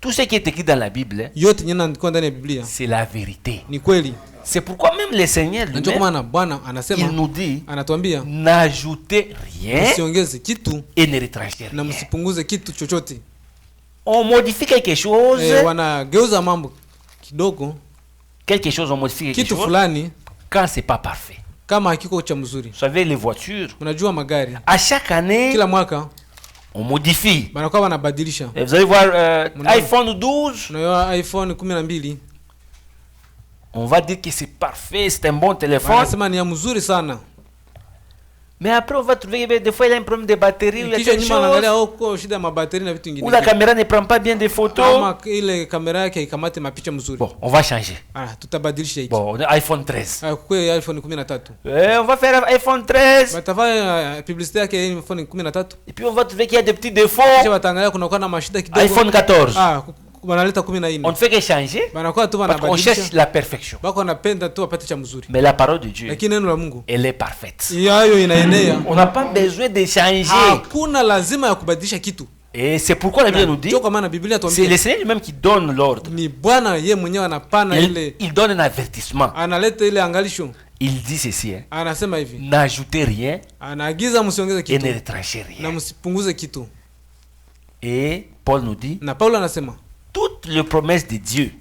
Tout ce qui est écrit dans la Bible,
Yote yenye inaandikwa ndani ya Biblia
c'est la vérité.
ni kweli.
C'est pourquoi même le Seigneur
Na ndio kwa
lui-même,
maana Bwana
il
anasema,
nous dit,
anatuambia
n'ajoutez rien
msiongeze kitu
et ne retranchez
na
rien.
msipunguze kitu chochote.
on modifie quelque chose.
Wanageuza mambo kidogo.
Quelque chose, on modifie quelque
Kitu
chose
fulani
quand c'est pas parfait.
Kama hakiko cha mzuri.
Vous savez, les voitures,
Unajua magari.
à chaque année,
Kila mwaka
on modifie.
banakuwa wanabadilisha.
Et vous allez voir iPhone 12.
Unajua iPhone 12.
On va dire que c'est parfait, c'est un bon téléphone.
Wanasema ni ya mzuri sana.
Mais après, on va trouver que des fois, il y a un problème de batterie ou il y a quelque chose. Ou la caméra ne prend pas bien des photos. Bon, on va changer. Bon, iPhone 13. On va faire iPhone 13. Et puis, on va trouver qu'il y a des petits défauts. iPhone 14. On ne fait que changer. Parce qu'on cherche la perfection. Mais la parole de Dieu, elle est parfaite. On n'a pas besoin de changer. Et c'est pourquoi la Bible nous dit, c'est le Seigneur lui-même qui donne l'ordre. Il donne un avertissement. Il dit ceci, n'ajoutez rien et ne retranchez rien. Et Paul nous dit, toutes les promesses de Dieu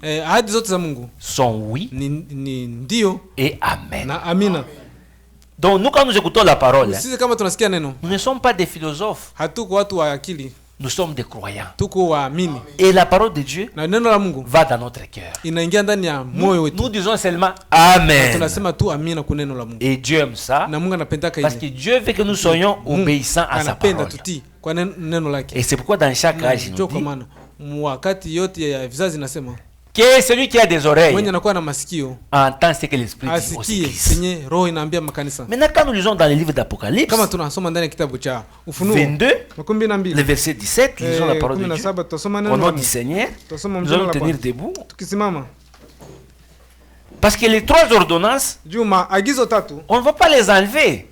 sont oui et amen. Donc nous, quand nous écoutons la parole, nous ne sommes pas des philosophes. Nous sommes des croyants. Et la parole de Dieu va dans notre cœur. Nous disons seulement amen. Et Dieu aime ça parce que Dieu veut que nous soyons obéissants à sa parole. Et c'est pourquoi dans chaque âge, il nous dit que celui qui a des oreilles entend ce que l'Esprit dit aux églises. Maintenant, quand nous lisons dans le livre d'Apocalypse 22, le verset 17, lisons la parole de Dieu. Au nom du Seigneur, nous allons tenir debout. Parce que les 3 ordonnances, on ne va pas les enlever.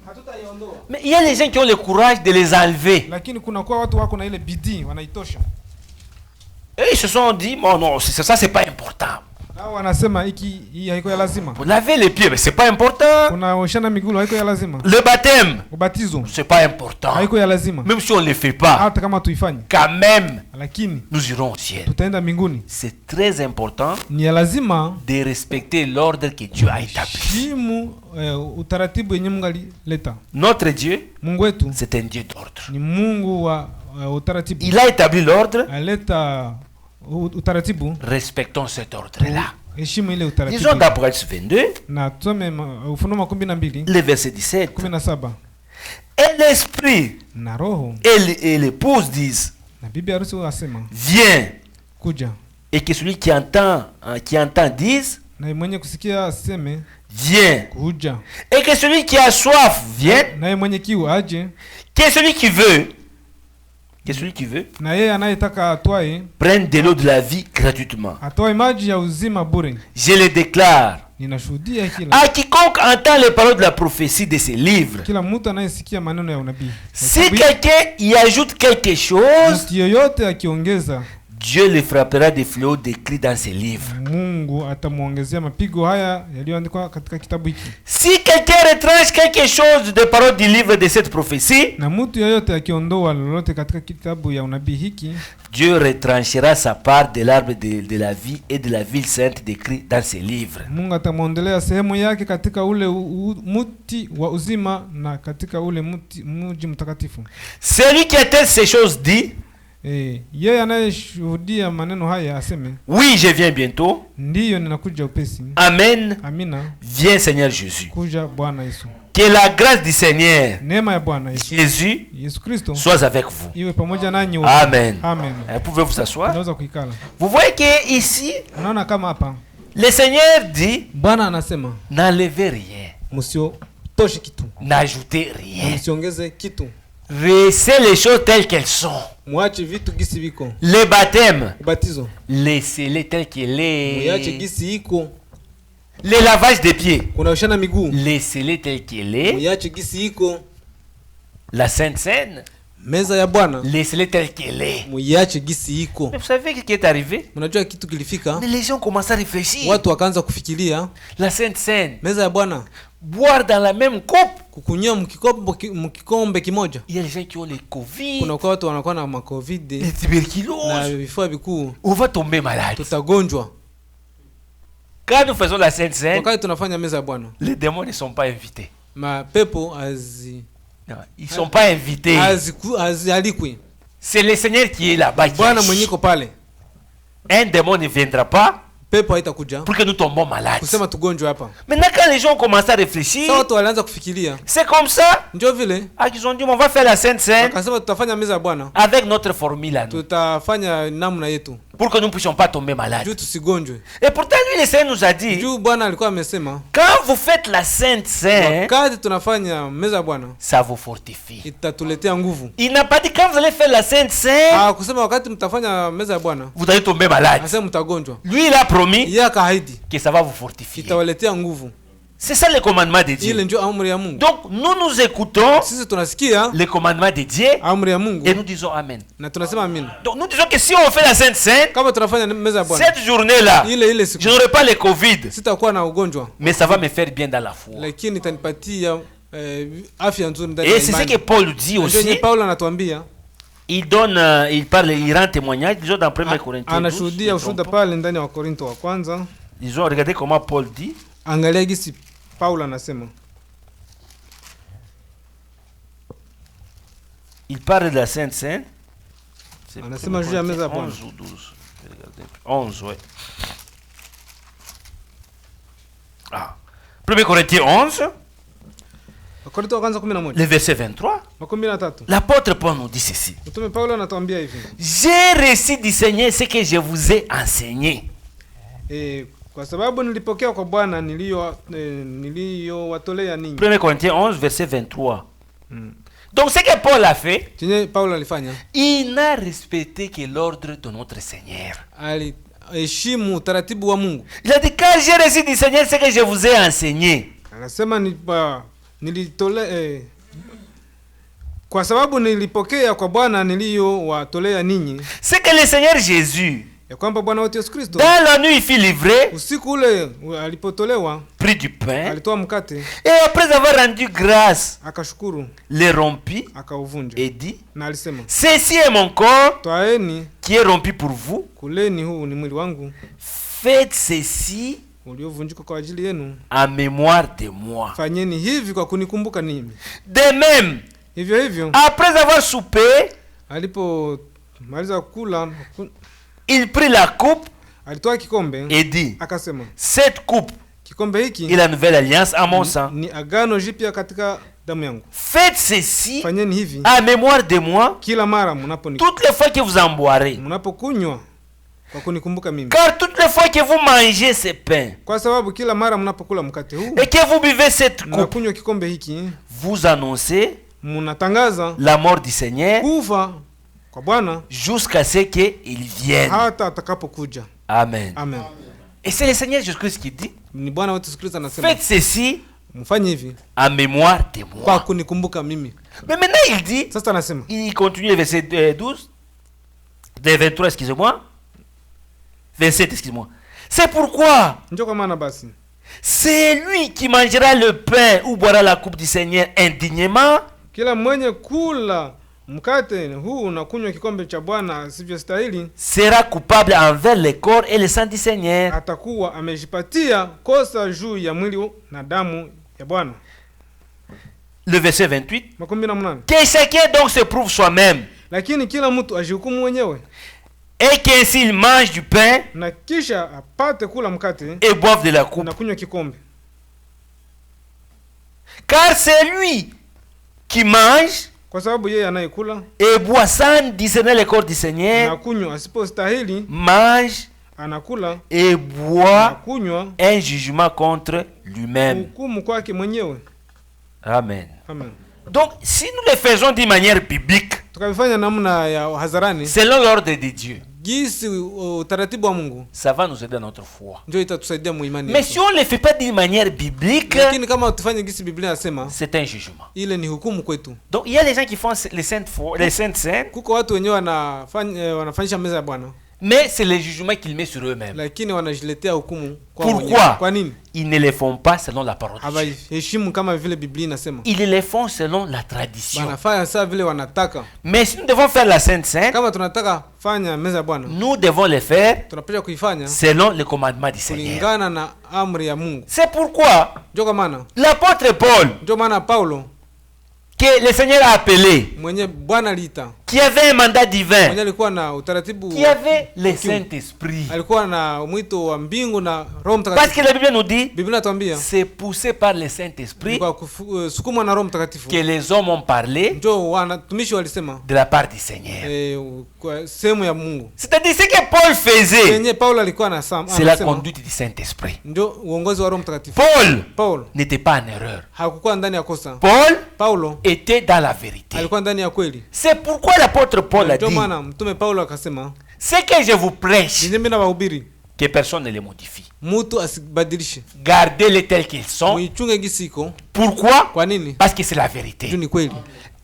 Mais il y a les gens qui ont le courage de les enlever. Et ils se sont dit, bon, non, ça c'est pas important. Vous lavez les pieds, mais c'est pas important. Le baptême, c'est pas important. Même si on ne le fait pas, quand même, nous irons au ciel. C'est très important de respecter l'ordre que Dieu a établi. Notre Dieu, c'est un Dieu d'ordre. Il a établi l'ordre. Respectons cet ordre-là. Disons d'Apocalypse 22, le verset 17. Et l'esprit et l'épouse disent, viens. Et que celui qui entend dise, viens. Et que celui qui a soif vienne. Que celui qui veut prenne de l'eau de la vie gratuitement. Je le déclare à quiconque entend les paroles de la prophétie de ces livres. Si quelqu'un y ajoute quelque chose, Dieu le frappera des fléaux décrits dans ses livres. Si quelqu'un retranche quelque chose des paroles du livre de cette prophétie, Dieu retranchera sa part de l'arbre de la vie et de la ville sainte décrits dans ses livres. Celui qui attend ces choses dit, oui, je viens bientôt. Amen. Viens Seigneur Jésus. Que la grâce du Seigneur Jésus soit avec vous. Amen. Pouvez vous asseoir? Vous voyez que ici, le Seigneur dit, n'enlevez rien, n'ajoutez rien. Laissez les choses telles qu'elles sont. Les baptêmes, laissez-les tels qu'elles sont. Les lavages des pieds, laissez-les tels qu'elles sont. La Sainte Seine,
Meza ya Bwana
laissez-le tel qu'elle est.
muiache gisi iko.
Mais vous savez ce qui est arrivé?
Mnajua kitu kilifika,
Mais les gens commencent à réfléchir.
watu wakaanza kufikiria
La Sainte Seine,
meza ya Bwana
boire dans la même coupe.
kukunywa mkikombe kimoja.
Il y a des gens qui ont les Covid,
Kuna kwa watu wanakuwa na macovid
les
na
tuberculoses.
vifua vikuu,
On va tomber malade.
tutagonjwa.
Quand nous faisons la Sainte Seine,
Wakati tunafanya meza ya Bwana,
les démons ne sont pas invités.
mapepo
Non, ils ne sont pas invités.
alikwi.
C'est le Seigneur qui est là-bas. qui
Bwana
agit.
mwenyiko pale,
Un démon ne viendra pas
pepo haitakuja
pour que nous tombions malades.
kusema tugonjwe hapa.
Maintenant, quand les gens commencent à réfléchir,
Sasa watu walianza kufikiria,
c'est comme ça.
ndio vile
Ah, ils ont dit, on va faire la Sainte Seine
akasema tutafanya meza ya Bwana,
avec notre formule à nous,
tutafanya namna yetu
pour que nous ne puissions pas tomber
juu
malades.
tusigonjwe.
Et pourtant, lui, le Seigneur nous a dit,
Juu Bwana alikuwa amesema
quand vous faites la Sainte Seine,
wakati tunafanya meza ya Bwana
ça vous fortifie.
itatuletea nguvu.
Il n'a pas dit quand vous allez faire la Sainte Seine,
Kusema wakati mtafanya meza ya Bwana
vous allez tomber malade.
asema mtagonjwa.
Lui, il a promis
Yeye akaahidi
que ça va vous fortifier.
itawaletea nguvu.
C'est ça le commandement de Dieu.
Ile ndio amri ya Mungu.
Donc, nous écoutons
Sisi tunasikia
le commandement de Dieu
amri ya Mungu
et nous disons Amen.
na tunasema amina.
Donc, nous disons que si on fait la Sainte Seine,
Kama tunafanya meza ya Bwana
cette journée-là,
ile siku
je n'aurai pas le Covid,
sitakuwa na ugonjwa,
mais ça va me faire bien dans la foi.
lakini itanipatia afya nzuri ndani ya
Et c'est ce
imani.
que Paul dit
Ndio
aussi.
Paulo anatuambia,
Il donne, il parle, il rend témoignage. Disons dans 1 Corinthiens 12.
anashuhudia ushuhuda pale ndani ya Wakorinto wa kwanza.
Disons, regardez comment Paul dit.
Angalia gisi Paulo anasema.
Il parle de la Sainte Seine. C'est
Anasema
1
juu ya meza ya
Corinthiens
Bwana.
11 ou 12. Regardez. 11, ouais. Ah. 1 Corinthiens 11,
Wakorinto wa kwanza 11
le verset 23.
na 13.
L'apôtre Paul nous dit ceci.
Mtume Paulo anatuambia hivi.
J'ai reçu du Seigneur ce que je vous ai enseigné.
Kwa sababu nilipokea kwa Bwana niliyowatolea ninyi.
1 Corinthiens 11, verset 23. Donc ce que Paul a fait,
Chenye Paulo alifanya,
il n'a respecté que l'ordre de notre Seigneur.
aliheshimu utaratibu wa Mungu.
Il a dit, quand j'ai reçu du Seigneur ce que je vous ai enseigné.
Anasema kwa sababu nilipokea kwa Bwana niliyowatolea ninyi,
C'est que le Seigneur Jésus,
ya kwamba Bwana wetu Yesu Kristo
dans la nuit, il fut livré,
usiku ule alipotolewa,
prit du pain,
alitoa mkate,
et après avoir rendu grâce,
akashukuru,
le rompit
akauvunja
et dit,
na alisema,
ceci est mon corps
twaeni,
qui est rompu pour vous.
kuleni, huu ni mwili wangu
Faites ceci
uliovunjika kwa ajili yenu,
en mémoire de moi.
fanyeni hivi kwa kunikumbuka mimi.
De même,
Hivyo hivyo
après avoir soupé,
alipomaliza kula,
il prit la coupe
alitoa kikombe
et dit,
akasema,
cette coupe
kikombe hiki
est la nouvelle alliance à mon sang.
ni agano jipya katika damu yangu.
Faites ceci
Fanyeni hivi
en mémoire de moi
kila mara
toutes les fois que vous en boirez.
mnapokunywa kwa kunikumbuka mimi.
Car toutes les fois que vous mangez ce pain
Kwa sababu kila mara mnapokula mkate huu
et que vous buvez cette coupe,
mnakunywa kikombe hiki,
vous annoncez
mnatangaza
la mort du Seigneur
kufa kwa Bwana
jusqu'à ce qu'il vienne.
hata atakapokuja.
Amen.
Amen.
Et c'est le Seigneur Jésus-Christ qui dit,
Ni Bwana wetu Yesu Kristo anasema,
faites ceci
mfanye hivi
en mémoire de
kwa
moi.
kunikumbuka mimi.
Mais maintenant il dit,
Sasa anasema,
il continue le verset 12, de 23, excusez-moi, 27, excusez-moi. C'est pourquoi
ndio kwa maana basi
c'est lui qui mangera le pain ou boira la coupe du Seigneur indignement,
kila mwenye kula mkate huu na kunywa kikombe cha Bwana sivyostahili
sera coupable envers le corps et le sang du Seigneur.
atakuwa amejipatia kosa juu ya mwili na damu ya Bwana.
Le verset 28.
18.
Que chacun donc se prouve soi-même,
Lakini kila mtu ajihukumu mwenyewe,
et qu'ainsi il mange du pain
na kisha apate kula mkate
et boive de la coupe.
na kunywa kikombe.
Car c'est lui qui mange
Kwa sababu yeye anayekula
et boit sans discerner le corps du
na
Seigneur,
kunywa asipostahili,
mange
anakula
et
na
boit
kunywa
un jugement contre lui-même.
hukumu kwake mwenyewe.
Amen.
Amen.
Donc, si nous le faisons d'une manière biblique,
Tukavifanya namna ya hadharani
selon l'ordre de Dieu,
gisi utaratibu wa Mungu
ça va nous aider dans notre foi.
ndio itatusaidia muimani.
Mais si on ne le fait pas d'une manière biblique,
lakini kama tufanye gisi Biblia inasema,
c'est un jugement.
ile ni hukumu kwetu.
Donc il y a des gens qui font les saintes scènes,
Kuko watu wenyewe wanafanyisha meza ya Bwana,
mais c'est le jugement qu'ils mettent sur eux-mêmes.
lakini wanajiletea hukumu kwa
Pourquoi?
wenyewe. Kwa nini?
Ils ne les font pas selon la parole de Dieu.
Hawaheshimu kama vile Biblia inasema.
Ils les font selon la tradition.
Wanafanya sawa vile wanataka.
Mais si nous devons faire la sainte scène,
Kama tunataka fanya meza ya Bwana,
nous devons le faire
tunapaswa kuifanya
selon le commandement du Seigneur.
kulingana na amri ya Mungu.
C'est pourquoi
Ndio kwa maana
l'apôtre Paul,
ndio maana Paulo
que le Seigneur a appelé,
mwenye Bwana aliita,
qui avait un mandat divin,
mwenye alikuwa na utaratibu,
qui avait le Saint-Esprit.
alikuwa na mwito wa mbingu na Roho
Parce
Mtakatifu.
que la Bible nous dit,
Biblia inatuambia
c'est poussé par le Saint-Esprit
kwa sukumwa na Roho Mtakatifu
que les hommes ont parlé
ndio wanatumishi walisema
de la part du Seigneur.
kwa sehemu ya Mungu.
C'est-à-dire ce que Paul faisait,
Yenye Paulo alikuwa
c'est la conduite du Saint-Esprit.
ndio uongozi wa Roho Mtakatifu.
Paul n'était pas en erreur.
Hakukuwa ndani ya kosa.
Paulo était dans la vérité.
Alikuwa ndani ya kweli.
C'est pourquoi l'apôtre Paul a
Ndio
dit,
maana mtume Paulo akasema,
ce que je vous prêche,
mimi nawahubiri,
que personne ne les modifie.
mtu asibadilishe.
Gardez-les tels qu'ils sont.
Muichunge gisiko.
Pourquoi?
Kwa nini?
Parce que c'est la vérité.
Juu ni kweli.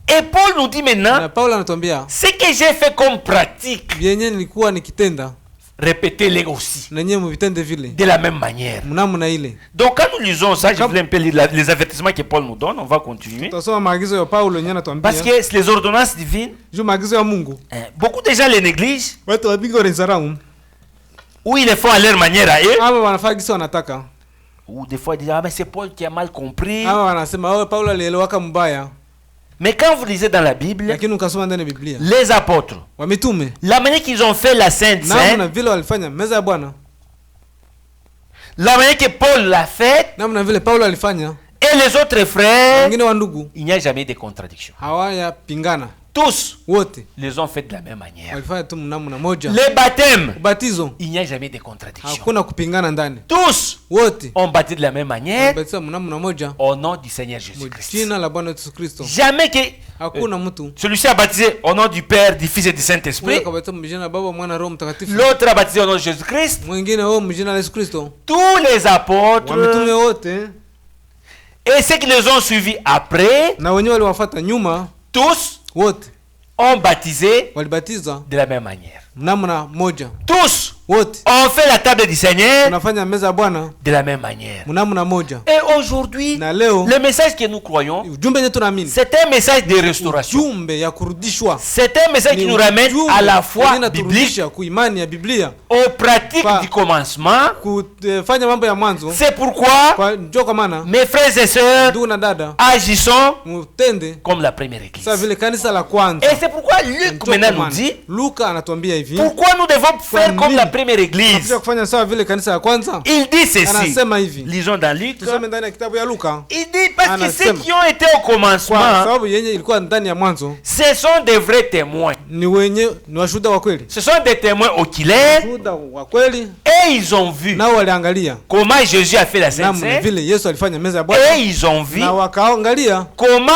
Et Paul nous dit maintenant,
Na Paulo anatuambia,
ce que j'ai fait comme pratique,
yenye nilikuwa nikitenda,
répétez-les aussi.
na nyinyi mvitende vile.
De la même manière.
Mnamna ile.
Donc quand nous lisons ça, je voulais un peu lire les avertissements que Paul nous donne. On va continuer.
Tutasoma maagizo ya Paulo yenye anatuambia.
Parce que les ordonnances divines,
Juu maagizo ya Mungu.
beaucoup de gens les négligent.
Watu wabingo wanazarau.
Ou ils le font à leur manière à eux.
Ama wanafanya gisi wanataka.
Ou des fois ils disent, ah mais c'est Paul qui a mal compris.
Ama wanasema wewe Paulo alielewaka mbaya.
Mais quand vous lisez dans la Bible,
Lakini ukasoma ndani ya Biblia,
les apôtres,
wa mitume,
la manière qu'ils ont fait la Sainte Seine,
namna vile walifanya meza ya Bwana,
la manière que Paul l'a fait,
namna vile Paulo alifanya,
et les autres frères,
wengine wa ndugu,
il n'y a jamais de contradiction.
hawaya pingana.
Tous
Wote
les ont fait de la même manière.
walifanya tu namna moja.
Les baptêmes,
Ubatizo
il n'y a jamais de contradiction.
hakuna kupingana ndani.
Tous
Wote
ont baptisé de la même manière
walibatizwa namna moja
au nom du Seigneur Jésus-Christ.
jina la Bwana Yesu Kristo.
Jamais que
Hakuna mtu
celui-ci a baptisé au nom du Père, du Fils et du
mmoja
Saint-Esprit.
kabatizwa mjina la Baba, Mwana, Roho Mtakatifu.
L'autre a baptisé au nom de Jésus-Christ.
Mwingine wao mjina la Yesu Kristo.
Tous les
Wa mitume
apôtres
wote
et ceux qui les ont suivis après,
na wenyewe waliwafuata nyuma,
tous
wote
ont baptisé
walibatizwa
de la même manière.
namna moja.
Tous
Wote
ont fait la table du Seigneur
tunafanya meza ya Bwana
de la même manière.
namna moja.
Et aujourd'hui,
Na leo
le message que nous croyons,
ujumbe yenyewe tunaamini,
c'est un message de restauration.
ujumbe ya kurudishwa,
C'est un message qui nous ramène à la foi biblique,
ku imani ya Biblia,
aux pratiques
Pas-
du commencement.
kufanya mambo ya mwanzo.
C'est pourquoi,
Kwa maana
mes frères et sœurs,
ndugu na dada,
agissons
mutende
comme la première église.
sawa vile kanisa la kwanza.
Et c'est pourquoi Luc
Ndio
maintenant
kwa
nous
maana
dit,
Luka anatuambia hivi,
pourquoi nous devons faire comme la première église.
tunapaswa kufanya sawa vile kanisa la kwanza.
Il dit ceci.
Anasema hivi,
Lisons dans Luc.
tusome ndani ya kitabu ya Luka,
Il dit parce que ceux
Anasema.
qui ont été au
kwa
commencement,
sababu yenye ilikuwa ndani ya mwanzo
ce sont des vrais témoins.
ni washuhuda wa kweli,
Ce sont des témoins oculaires
washuhuda wa kweli,
et ils ont vu
nao waliangalia
comment Jésus a fait la Sainte
namna
Seine
vile Yesu alifanya meza ya Bwana,
et ils ont vu
na wakaangalia
comment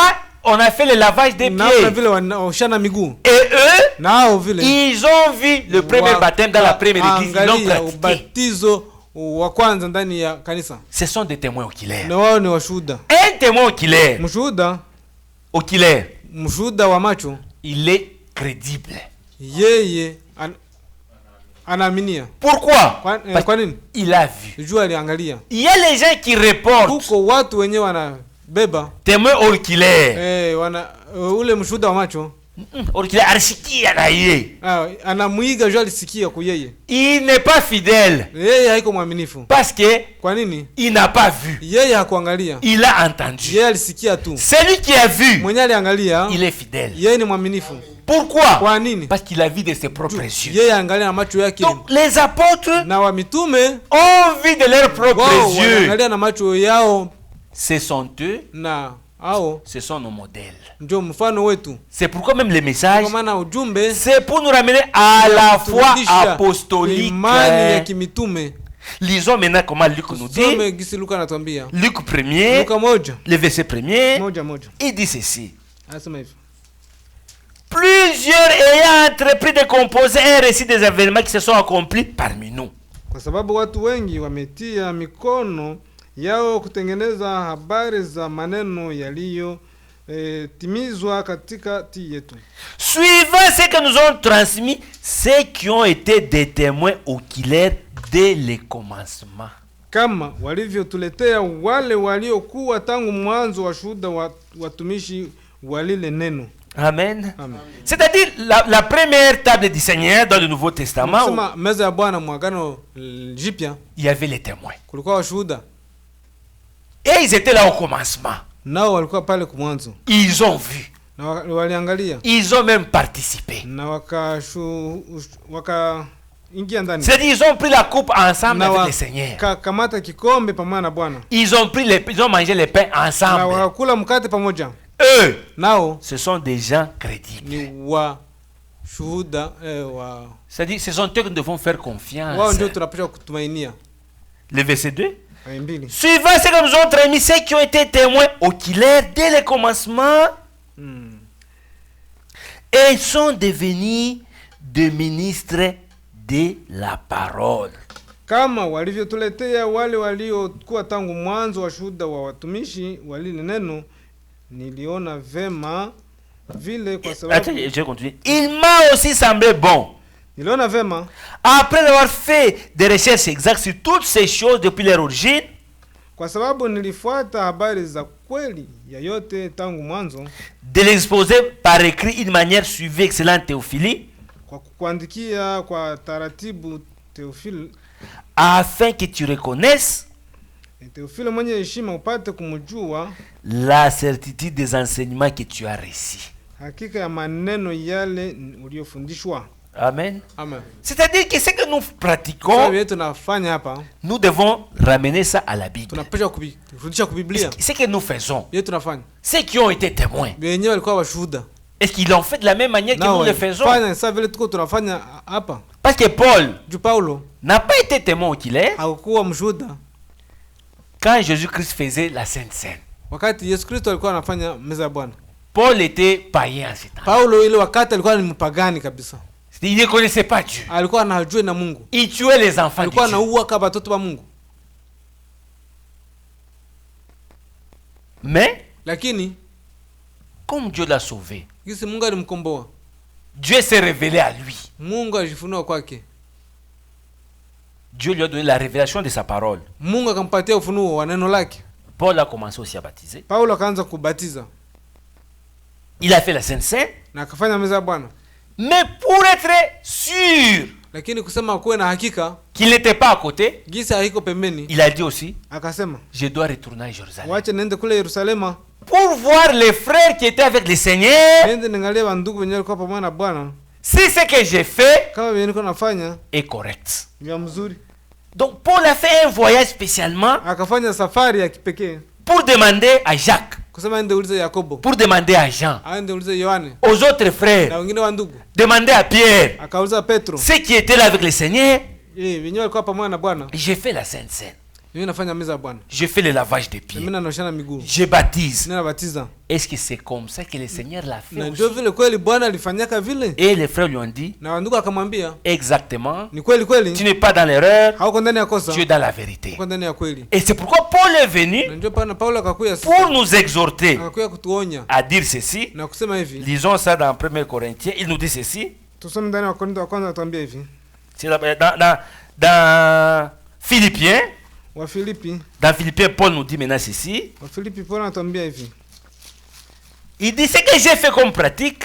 on a fait le lavage des
namna
pieds.
vile wanaoshana miguu,
Et eux,
nao vile
ils ont vu le premier baptême dans la première église. Ils l'ont
wakaangalia
pratiqué.
ubatizo wa kwanza ndani ya kanisa,
Ce sont des témoins oculaires.
na wao ni washuhuda.
Un témoin oculaire,
Mshuhuda wa macho,
il est crédible.
yeye anaaminia.
Pourquoi? Parce
Kwa nini?
qu'il a vu.
Jua aliangalia.
Il y a les gens qui reportent
Huko watu wenyewe wanabeba
témoins oculaires.
ule mshuhuda wa macho
Oculaire arisikia na yeye.
anamuiga jua alisikia kwa yeye.
Il n'est pas fidèle
Yeye haiko mwaminifu.
parce que
Kwa nini?
il n'a pas vu.
Yeye hakuangalia.
Il a entendu.
Yeye alisikia tu.
Celui qui a vu,
Mwenye aliangalia,
il est fidèle.
yeye ni mwaminifu.
Pourquoi?
Kwa nini?
Parce qu'il a vu de ses propres yeux.
Yeye angalia na macho yake.
Donc les apôtres
Na wa mitume
ont vu de leurs propres
wao
yeux.
wanaangalia na macho yao,
Ce sont eux,
na hao
ce sont nos modèles.
ndio mfano wetu.
C'est pourquoi même le message,
Kwa maana ujumbe
c'est pour nous ramener à la foi
turudisha
apostolique.
imani ya kimitume.
Lisons maintenant comment Luc nous dit.
Some gisi Luka anatuambia.
Luc 1er,
Luka moja
le verset 1er,
moja moja.
il dit ceci.
Anasema hivi.
plusieurs ayant entrepris de composer un récit des événements qui se sont accomplis parmi nous.
Kwa sababu watu wengi wametia mikono yao kutengeneza habari za maneno yaliyo timizwa katikati yetu.
Suivant ce que nous ont transmis, ceux qui ont été des témoins oculaires dès le commencement.
Kama walivyotuletea wale waliokuwa tangu mwanzo wa shuhuda watumishi wa lile neno.
Amen.
Amen.
C'est-à-dire la première table du Seigneur dans le Nouveau Testament, où
meza ya Bwana mwagano jipya,
il y avait les témoins.
kulikuwa washuhuda.
Et ils étaient là au commencement.
Nao walikuwa pale kumwanzo.
Ils ont vu.
Na waliangalia.
Ils ont même participé.
Na wakaingia ndani.
C'est-à-dire ils ont pris la coupe ensemble avec le Seigneur.
Kamata kikombe pamoja na Bwana.
Ils ont mangé le pain ensemble.
Na wakakula mkate pamoja.
Eux,
nao
ce sont des gens crédibles.
Ni wa shuhuda
c'est-à-dire ce sont eux que nous devons faire confiance.
Wao ndio tunapaswa kutumainia.
Le verset 2.
Suivant
ce que nous ont transmis, ceux qui ont été témoins oculaires dès le commencement, et ils sont devenus des ministres de la parole.
Kama walivyotuletea wale waliokuwa tangu mwanzo wa shuhuda wa watumishi wa lile neno, niliona vema vile kwa sababu.
Attends, je continue. Il m'a aussi semblé bon,
niliona vema,
après avoir fait des recherches exactes sur toutes ces choses depuis leur origine,
kwa sababu nilifuata habari za kweli ya yote tangu mwanzo,
de l'exposer par écrit une manière suivie excellente Théophile,
kwa kuandikia kwa taratibu Théophile,
afin que tu reconnaisses
Théophile mwenye heshima upate kumjua
la certitude des enseignements que tu as reçus.
Hakika ya maneno yale uliyofundishwa.
Amen.
Amen.
C'est-à-dire que ce que nous pratiquons, nous devons ramener ça à la Bible. Ce que nous faisons, ceux qui ont été témoins, est-ce qu'ils l'ont fait de la même manière que nous le faisons? Parce que Paul n'a pas été témoin oculaire quand Jésus-Christ faisait la Sainte Seine. Paul était païen en ce temps. Il ne connaissait pas Dieu. Il tuait les enfants de Dieu. Mais, comme Dieu l'a sauvé, Dieu s'est révélé à lui. Dieu lui a donné la révélation de sa parole. Paul a commencé aussi à baptiser. Il a fait la Sainte Seine. Mais pour être sûr qu'il n'était pas à côté, il a dit aussi, je dois retourner à Jérusalem pour voir les frères qui étaient avec le Seigneur, si ce que j'ai fait est correct. Donc Paul a fait un voyage spécialement pour demander à Jacques, pour demander à Jean, aux autres frères, demander à Pierre, ceux qui étaient là avec le Seigneur. J'ai fait la Sainte Seine. Je fais le lavage des pieds. Je baptise. Est-ce que c'est comme ça que le Seigneur l'a fait aussi? Et les frères lui ont dit, exactement, tu n'es pas dans l'erreur, tu es dans la vérité. Et c'est pourquoi Paul est venu pour nous exhorter à dire ceci. Lisons ça dans 1 Corinthiens. Il nous dit ceci. C'est dans Philippiens. Dans Philippiens, Paul nous dit maintenant ceci. Il dit, ce que j'ai fait comme pratique,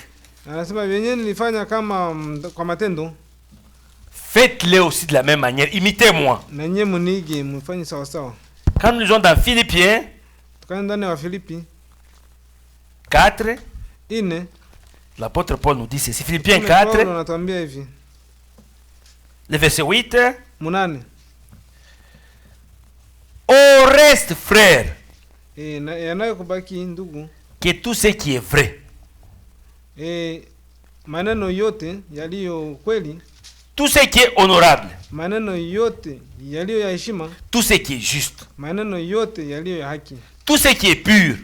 faites-le aussi de la même manière. Imitez-moi. Quand nous lisons dans Philippiens 4, l'apôtre Paul nous dit ceci. Philippiens 4, le verset 8. Au reste, frère, que tout ce qui est vrai, tout ce qui est honorable, tout ce qui est juste, tout ce qui est pur,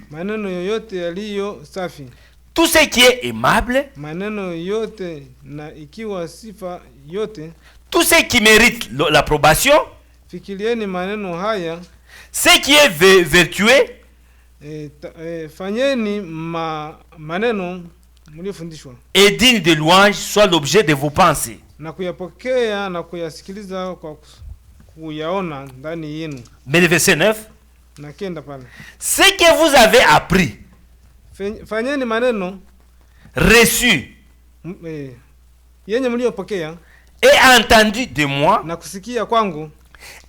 tout ce qui est aimable,
maneno yote na ikiwa sifa yote,
tout ce qui mérite l'approbation,
fikirieni maneno haya,
ce qui est vertueux,
fanyeni maneno mliofundishwa,
et digne de louange, soit l'objet de vos pensées.
na kuyapokea na kuyasikiliza kwa kuyaona ndani yenu.
Mais le verset 9,
Na kenda pale,
ce que vous avez appris,
fanyeni maneno
reçu
yenye mliopokea
et entendu de moi,
na kusikia kwangu,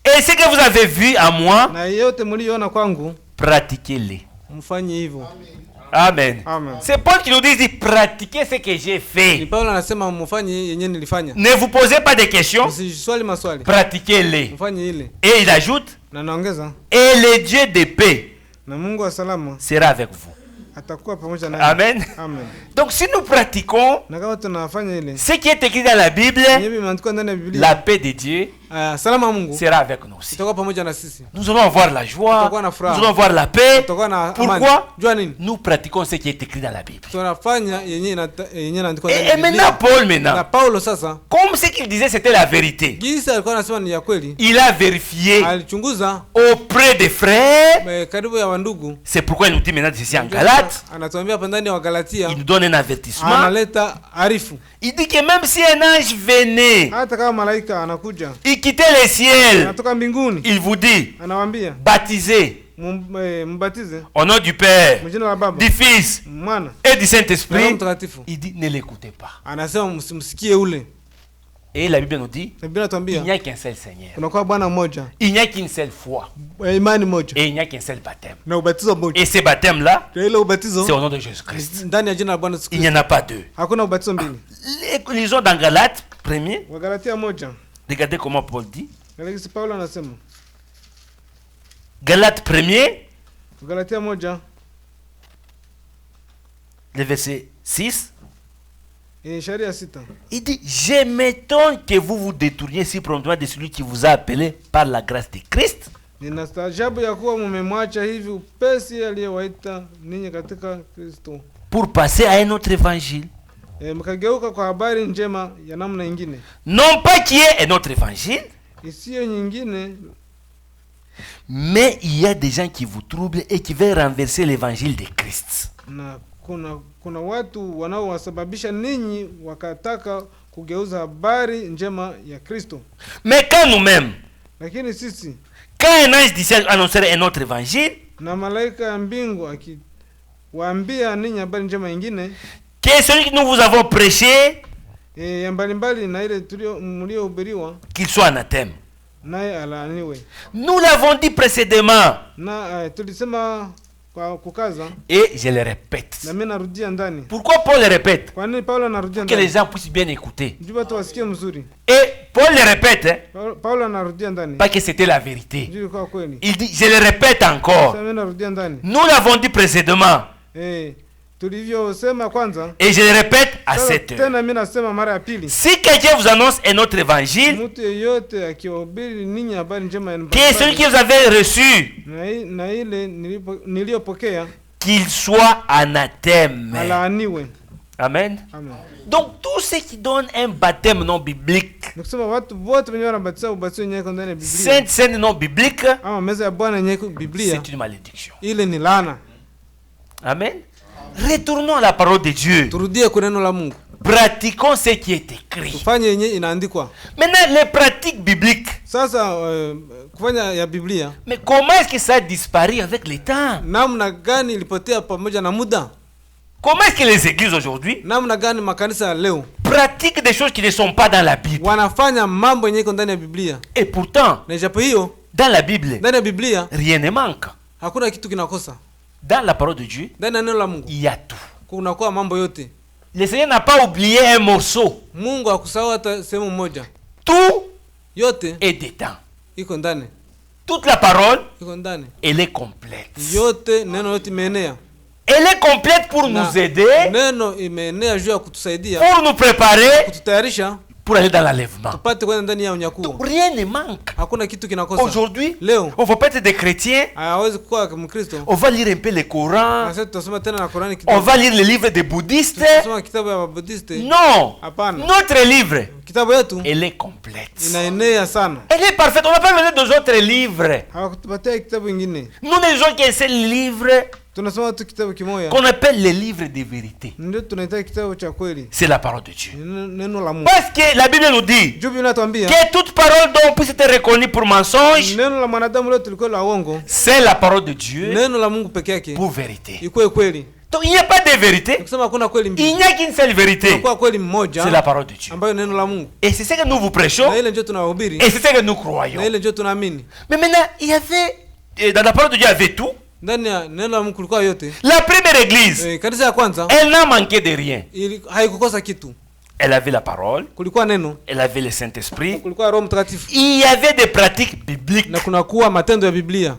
et ce que vous avez vu à moi,
na yote mliona kwangu,
pratiquez-les.
mfanye hivyo.
Amen.
Amen.
C'est Paul qui nous dit pratiquez ce que j'ai
Ni
fait.
Paulo anasema mfanye yenye nilifanya.
Ne vous posez pas de questions,
Msiswali maswali.
pratiquez-les.
Mfanye ile.
Et il ajoute,
Na naongeza,
et le Dieu de paix
na Mungu wa salama
sera avec vous.
atakuwa pamoja nawe.
Amen.
Amen.
Donc si nous pratiquons
Na kama tunafanya ile,
ce qui est écrit dans la Bible,
yenye imeandikwa ndani ya Biblia,
la paix de Dieu
salama Mungu
sera avec nous aussi.
itakuwa pamoja na sisi.
Nous allons avoir la joie,
Tutakuwa na
nous
furaha.
allons avoir la paix.
Tutakuwa na amani.
Pourquoi?
Jua nini?
Nous pratiquons ce qui est écrit dans la Bible.
Tunafanya yenye inaandikwa ndani
Et
ya
maintenant,
Biblia.
Paul,
Na
maintenant,
Paulo sasa,
comme ce qu'il disait, c'était la vérité.
jinsi alikuwa anasema ni ya kweli,
Il a vérifié
alichunguza
auprès des frères.
karibu ya wandugu.
C'est pourquoi il nous dit maintenant ici en Galates,
Anatuambia hapa ndani ya Wagalatia,
il nous donne un avertissement.
analeta arifu.
Il dit que même si un ange venait,
Hata kama malaika anakuja,
il quittait le ciel,
anatoka mbinguni,
il vous dit,
anawaambia
baptisez
mbatize
au nom du Père,
mjina la Baba,
du Fils
Mwana
et du
na Roho
Saint-Esprit.
Mtakatifu.
Il dit, ne l'écoutez pas.
Anasema msimsikie ule.
Et la Bible nous dit,
Biblia
il
inatuambia
n'y a qu'un seul Seigneur.
kunakuwa Bwana mmoja,
Il n'y a qu'une seule foi.
imani moja
Et il n'y a qu'un seul baptême.
na ubatizo mmoja.
Et ce baptême-là,
Ile
c'est
ubatizo
au nom de Jésus-Christ.
ndani ya jina la Bwana Yesu
Il
Kristo.
n'y en a pas deux.
Hakuna ubatizo mbili.
Lisons dans Galates, premier.
Wagalatia moja.
Regardez comment Paul dit.
Galatiya Paulo anasema.
Galates, premier,
Wagalatia moja,
le verset 6.
sharia 6.
Il dit, je m'étonne que vous vous détourniez si promptement de celui qui vous a appelé par la grâce de Christ.
Ninastaajabu ya kuwa mmemwacha hivi upesi aliyewaita ninyi katika Kristo,
Pour passer à un autre évangile.
mkageuka kwa habari njema ya namna nyingine,
Non pas qu'il y ait un autre évangile,
isiyo nyingine,
mais il y a des gens qui vous troublent et qui veulent renverser l'évangile de Christ.
na kuna watu wanaowasababisha ninyi wakataka kugeuza habari njema ya Kristo.
Mais quand nous-mêmes,
Lakini sisi,
quand un ange du ciel annoncerait un autre évangile,
na malaika ya mbingu akiwaambia ninyi habari njema nyingine
que celui que nous vous avons prêché,
ya mbalimbali na ile mliohubiriwa,
qu'il soit anathème.
naye alaaniwe.
Nous l'avons dit précédemment,
Na tulisema kwa kukaza,
et je le répète.
na mimi narudia ndani.
Pourquoi Paul le répète?
Kwa nini Paulo anarudia
Pour que les
ndani?
gens puissent bien écouter.
Njoo watu wasikie mzuri.
Et Paul le répète, hein,
Paulo anarudia ndani.
pas que c'était la vérité.
Njoo kwa kweli.
Il dit, je le répète encore.
Sasa mimi narudia ndani.
Nous l'avons dit précédemment,
Tulivyosema kwanza,
et je le répète à
sasa
cette heure.
tena mimi nasema mara ya pili.
Si quelqu'un vous annonce un autre évangile,
Mtu yeyote akiwahubiri ninyi habari njema ya
qui est celui que vous avez reçu,
na ile niliyopokea,
qu'il soit anathème.
alaaniwe.
Amen.
Amen.
Donc tous ceux qui donnent un baptême non biblique,
Nikusema watu wote wenye wanabatiza ubatizo wenye iko ndani ya Biblia,
sainte non biblique,
ama meza ya Bwana yenye iko Biblia,
c'est une malédiction.
ile ni laana.
Amen. Retournons à la parole de Dieu.
Turudie kwa neno la Mungu.
Pratiquons ce qui est écrit.
Tufanye yenye inaandikwa.
Maintenant, les pratiques bibliques.
Sasa kufanya ya Biblia,
Mais comment est-ce que ça a disparu avec le temps?
namna gani ilipotea pamoja na muda?
Comment est-ce que les églises aujourd'hui
Namna gani makanisa leo
pratiquent des choses qui ne sont pas dans la Bible?
wanafanya mambo yenye iko ndani ya Biblia?
Et pourtant,
Na japo hiyo
dans la Bible,
ndani ya Biblia
rien ne manque.
hakuna kitu kinakosa.
Dans la parole de Dieu,
Ndani ya neno la Mungu
il y a tout.
kunakuwa mambo yote.
Le Seigneur n'a pas oublié un morceau.
Mungu hakusahau hata sehemu moja.
Tout
Yote
est dedans.
iko ndani.
Toute la parole,
Iko ndani.
elle est complète.
Yote neno yote imeenea.
Elle est complète pour
Na
nous aider,
neno imeenea juu ya kutusaidia,
pour nous préparer
kututayarisha
pour aller dans l'enlèvement.
tupate kwenda ndani ya unyakuo.
Rien ne manque.
Hakuna kitu kinakosa.
Aujourd'hui,
Leo
on va pas être des chrétiens.
hawezi kuwa Mkristo.
On va lire un peu le Coran.
Na sasa tutasoma tena na Qur'ani
On
kidogo.
va lire les livres des bouddhistes.
Tutasoma kitabu ya Buddhiste.
Non.
Hapana.
Notre livre,
Kitabu yetu
elle est complète.
inaenea sana.
Elle est parfaite. On n'a pas besoin d'autres autres livres.
Hawakutupatia kitabu kingine.
Nous ne lisons qu'un seul livre
Tunasoma tu kitabu kimoja.
qu'on appelle le livre de vérité.
Ndio tunaita kitabu cha kweli.
C'est la parole de Dieu.
Neno la Mungu.
Parce que la Bible nous dit
Juu inatuambia
que toute parole dont puisse être reconnue pour mensonge,
neno la mwanadamu leo tulikuwa la uongo.
c'est la parole de Dieu
Neno la Mungu peke yake
pour vérité.
ikuwe kweli.
Donc il n'y a pas de vérité.
Kusema hakuna kweli
Il
mbili.
n'y a qu'une seule vérité.
Kwa kweli mmoja
C'est la parole de Dieu.
ambayo neno la Mungu.
Et c'est ce que nous vous prêchons.
Na ile ndio tunahubiri.
Et c'est ce que nous croyons.
Na ile ndio tunaamini.
Mais maintenant, il y avait, dans la parole de Dieu, il y avait tout.
Ndani ya neno la Mungu kulikuwa yote.
La première église,
Kanisa ya kwanza
elle n'a manqué de rien.
haikukosa kitu.
Elle avait la parole,
Kulikuwa neno,
elle avait le Saint-Esprit.
kulikuwa Roho Mtakatifu.
Il y avait des pratiques bibliques.
Na kunakuwa matendo ya Biblia.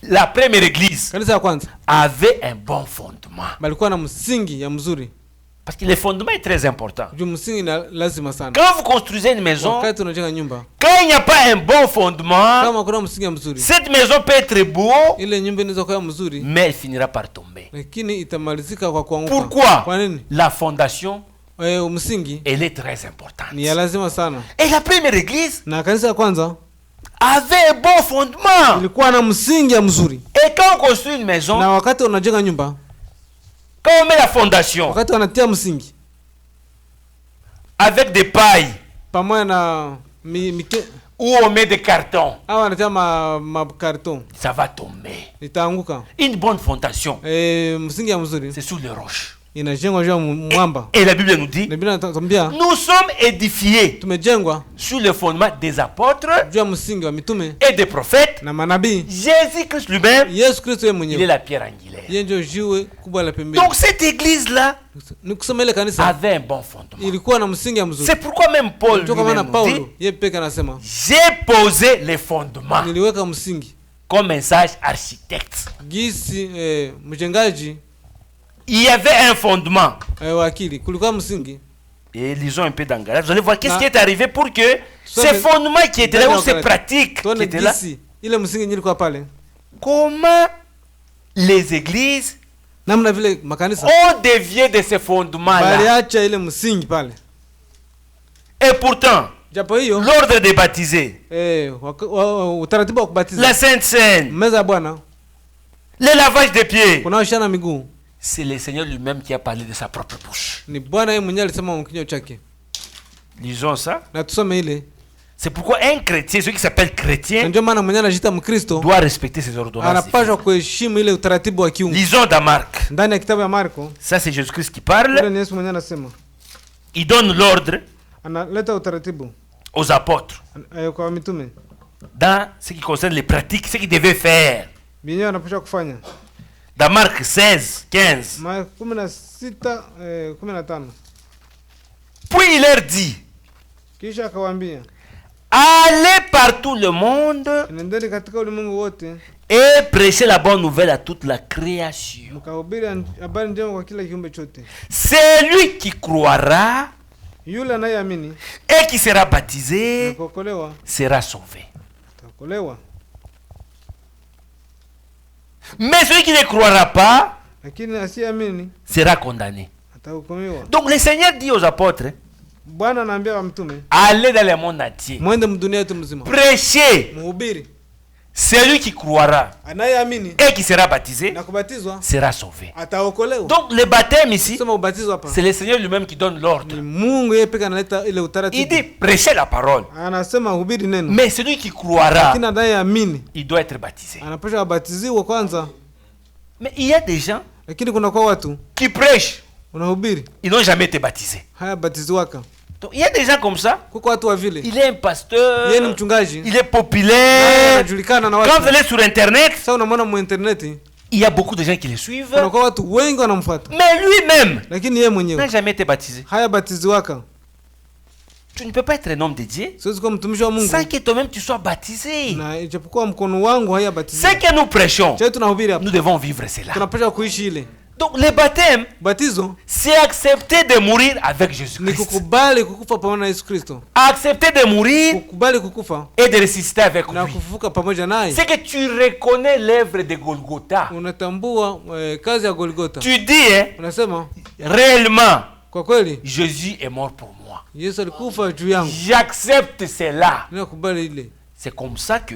La première église
Kanisa ya kwanza
avait un bon fondement.
balikuwa na msingi ya mzuri.
Parce que le fondement est très important.
Juu msingi na lazima sana.
Quand vous construisez une maison,
Wakati unajenga nyumba,
quand il n'y a pas un bon fondement,
kama kuna msingi ya mzuri,
cette maison peut être beau,
ile nyumba inaweza kuwa mzuri,
mais elle finira par tomber.
lakini itamalizika kwa kuanguka.
Pourquoi?
Kwa nini?
La fondation,
Msingi
elle est très importante.
ni ya lazima sana.
Et la première église
Na kanisa ya kwanza
avait un bon fondement.
ilikuwa na msingi ya mzuri.
Et quand on construit une maison,
Na wakati unajenga nyumba,
quand on met la fondation
wakati wanatia msingi
avec des pailles
pamoja na
ou on met des cartons,
au wanatia makarton,
ça va tomber.
itaanguka.
Une bonne fondation,
Msingi ya mzuri
c'est sur les roches.
inajengwa juu ya mwamba.
Et la Bible nous dit,
Na Biblia inatuambia
nous sommes édifiés
tumejengwa
sur le fondement des apôtres
juu ya msingi wa mitume
et des prophètes.
na manabii.
Jésus-Christ lui-même,
Yesu Kristo yeye
il est
mwenyewe
la pierre angulaire.
yeye ndio jiwe kubwa la pembeni.
Donc cette église-là
Ni kusema ile kanisa
avait un bon fondement.
ilikuwa na msingi ya mzuri.
C'est pourquoi même Paul
Ndio maana
lui-même nous dit,
Paulo yeye peke anasema
j'ai posé les fondements
niliweka msingi
comme un sage architecte.
gisi mjengaji
Il y avait un fondement.
wa akili, kulikuwa msingi.
Et lisons un peu dans Galates. Vous allez voir qu'est-ce
Na-
qui est arrivé pour que ces fondements qui étaient là, ou ces pratiques qui
Tuone
étaient là,
gisi ile msingi ilikuwa pale,
comment les églises
namna vile makanisa
ont dévié de ces fondements-là.
baliacha ile msingi pale.
Et pourtant,
Japo hiyo
l'ordre des baptisés,
utaratibu wa kubatiza,
la Sainte Seine,
meza ya Bwana,
le lavage des pieds,
kunaoshana miguu,
c'est le Seigneur lui-même qui a parlé de sa propre bouche.
ni Bwana yeye mwenyewe alisema kwa kinywa chake.
Lisons ça.
Na tusome ile.
C'est pourquoi un chrétien, celui qui s'appelle
Na
chrétien,
ndio maana mwenyewe anajiita Mkristo
doit respecter ses ordonnances.
anapaswa kuheshimu ile utaratibu wa kiungu.
Lisons dans Marc.
Ndani ya kitabu ya Marko,
Ça, c'est Jésus-Christ qui
ile
parle.
ni Yesu mwenyewe anasema,
Il donne l'ordre
analeta utaratibu
aux apôtres
kwa mitume
dans ce qui concerne les pratiques, ce qu'ils devaient faire.
binyo anapaswa kufanya.
Dans Marc 16, 15.
16 15.
Puis il leur dit,
Kisha akawaambia,
allez par tout le monde
nendeni katika ulimwengu wote
et prêchez la bonne nouvelle à toute la création.
mkahubiri habari njema kwa kila kiumbe chote.
Celui qui croira
Yule anayeamini
et qui sera
na
baptisé
kuokolewa
sera sauvé.
ataokolewa,
Mais celui qui ne croira pas
lakini asiyeamini
sera condamné.
atahukumiwa.
Donc le Seigneur dit aux apôtres,
Bwana anaambia wa mtume,
allez dans le monde entier,
mwende mdunia yote mzima,
prêchez.
mhubiri.
Celui qui croira
Anayeamini
et qui sera baptisé
na kubatizwa
sera sauvé.
ataokolewa.
Donc le baptême ici,
Sema ubatizo hapa
c'est le Seigneur lui-même qui donne l'ordre.
ni Mungu yeye pekee analeta ile
Il
utaratibu.
dit, prêchez la parole.
Anasema hubiri neno,
Mais celui qui croira,
lakini anayeamini
il doit être baptisé.
anapaswa abatiziwe kwanza.
Mais il y a des gens
Lakini kuna kwa watu
qui prêchent,
unahubiri
ils n'ont jamais été baptisés.
haya batiziwaka.
Donc il y a des gens comme ça,
Kuko watu wa vile
il est un pasteur,
yeye ni mchungaji,
il est
naye
populaire.
anajulikana na
Quand vous
watu.
allez sur internet,
Sasa unamwona mu internet
il y a beaucoup de gens qui le suivent.
kuna kwa watu wengi wanamfuata,
Mais lui-même
lakini yeye
n'a
mwenyewe
jamais été baptisé.
haya batiziwaka.
Tu ne peux pas être un homme de Dieu
Siwezi kuwa mtumishi wa Mungu
sans que toi-même tu sois baptisé.
na ijapokuwa mkono wangu haya
Ce
batiziwa.
que nous prêchons,
Sasa tunahubiri hapa,
nous devons vivre cela.
tunapaswa kuishi ile.
Donc le baptême,
Batizo
c'est accepter de mourir avec
ni
Jésus-Christ.
kukubali kukufa pamoja na Yesu Kristo.
Accepter de mourir
Kukubali kukufa
et de ressusciter avec
na
lui.
kufufuka pamoja naye.
C'est que tu reconnais l'œuvre de Golgotha.
Unatambua kazi ya Golgotha.
Tu dis, hein,
Unasema
réellement,
kwa kweli
Jésus est mort pour moi.
Yesu alikufa juu yangu.
J'accepte cela.
Ninakubali ile.
C'est comme ça que,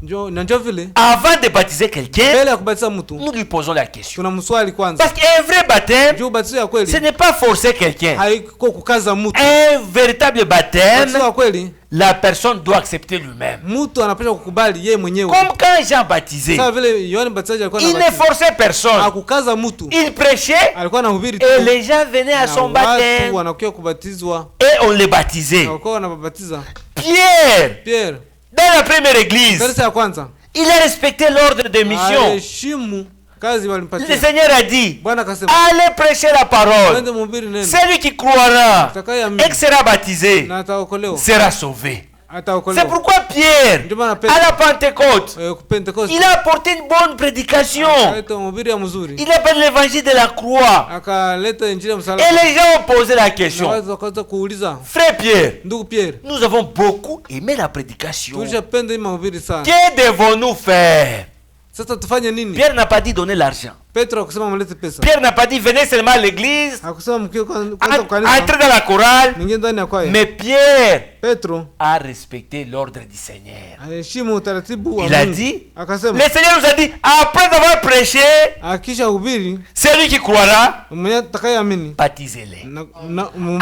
Ndio vile
avant de baptiser quelqu'un,
mbele ya kubatiza mtu
nous lui posons la question.
tunamswali kwanza.
Parce qu'un vrai baptême,
Juu ubatizo ya kweli
ce n'est pas forcer quelqu'un.
haiko kukaza mtu.
Un véritable baptême,
Ubatizo wa kweli
la personne doit accepter lui-même.
mtu anapaswa kukubali yeye mwenyewe.
Comme quand Jean baptisait,
Sawa vile Yohana Mbatizaji alikuwa
il ne
anabatiza.
forçait personne.
Hakukaza mtu.
Il prêchait
Alikuwa anahubiri tu.
et les gens venaient à
Na
son
watu
baptême
wanakuja kubatizwa.
et on les baptisait.
Na walikuwa wanabatiza.
Pierre,
Pierre,
dans la première église,
kanisa ya kwanza
il a respecté l'ordre de mission.
aliheshimu kazi
Le
walimpatia.
Seigneur a dit,
Bwana akasema,
allez prêcher la parole.
"Twende mhubiri neno."
Celui qui croira
Atakayeamini
et qui sera baptisé
na ataokolewa.
sera sauvé. C'est
Ataokolewa.
pourquoi Pierre,
Ndio maana
à
Petro
la Pentecôte,
Pentecost
il a apporté une bonne prédication.
akaleta mhubiri ya mzuri.
Il appelle l'évangile de la croix.
Akaleta injili ya
Et
msalaba.
les gens ont posé la
Na
question.
watu wakaanza kuuliza,
Frère Pierre,
ndugu Pierre,
nous avons beaucoup aimé la prédication.
tulishapenda hii mahubiri sana.
Que devons-nous faire?
Sasa tufanye nini?
Pierre n'a pas dit donner l'argent.
Petro akusema mlete pesa.
Pierre n'a pas dit venez seulement à l'église,
Hakusema mkio kwanza kwa kanisa.
entrez dans la chorale.
Mwingine ndani ya kwaya.
Mais Pierre
Petro
a respecté l'ordre du Seigneur.
aliheshimu utaratibu wa
Il a
Mungu.
dit,
Akasema
le Seigneur nous a dit, après avoir prêché,
akisha hubiri
celui qui croira,
mwenye atakayeamini
baptisez-les.
na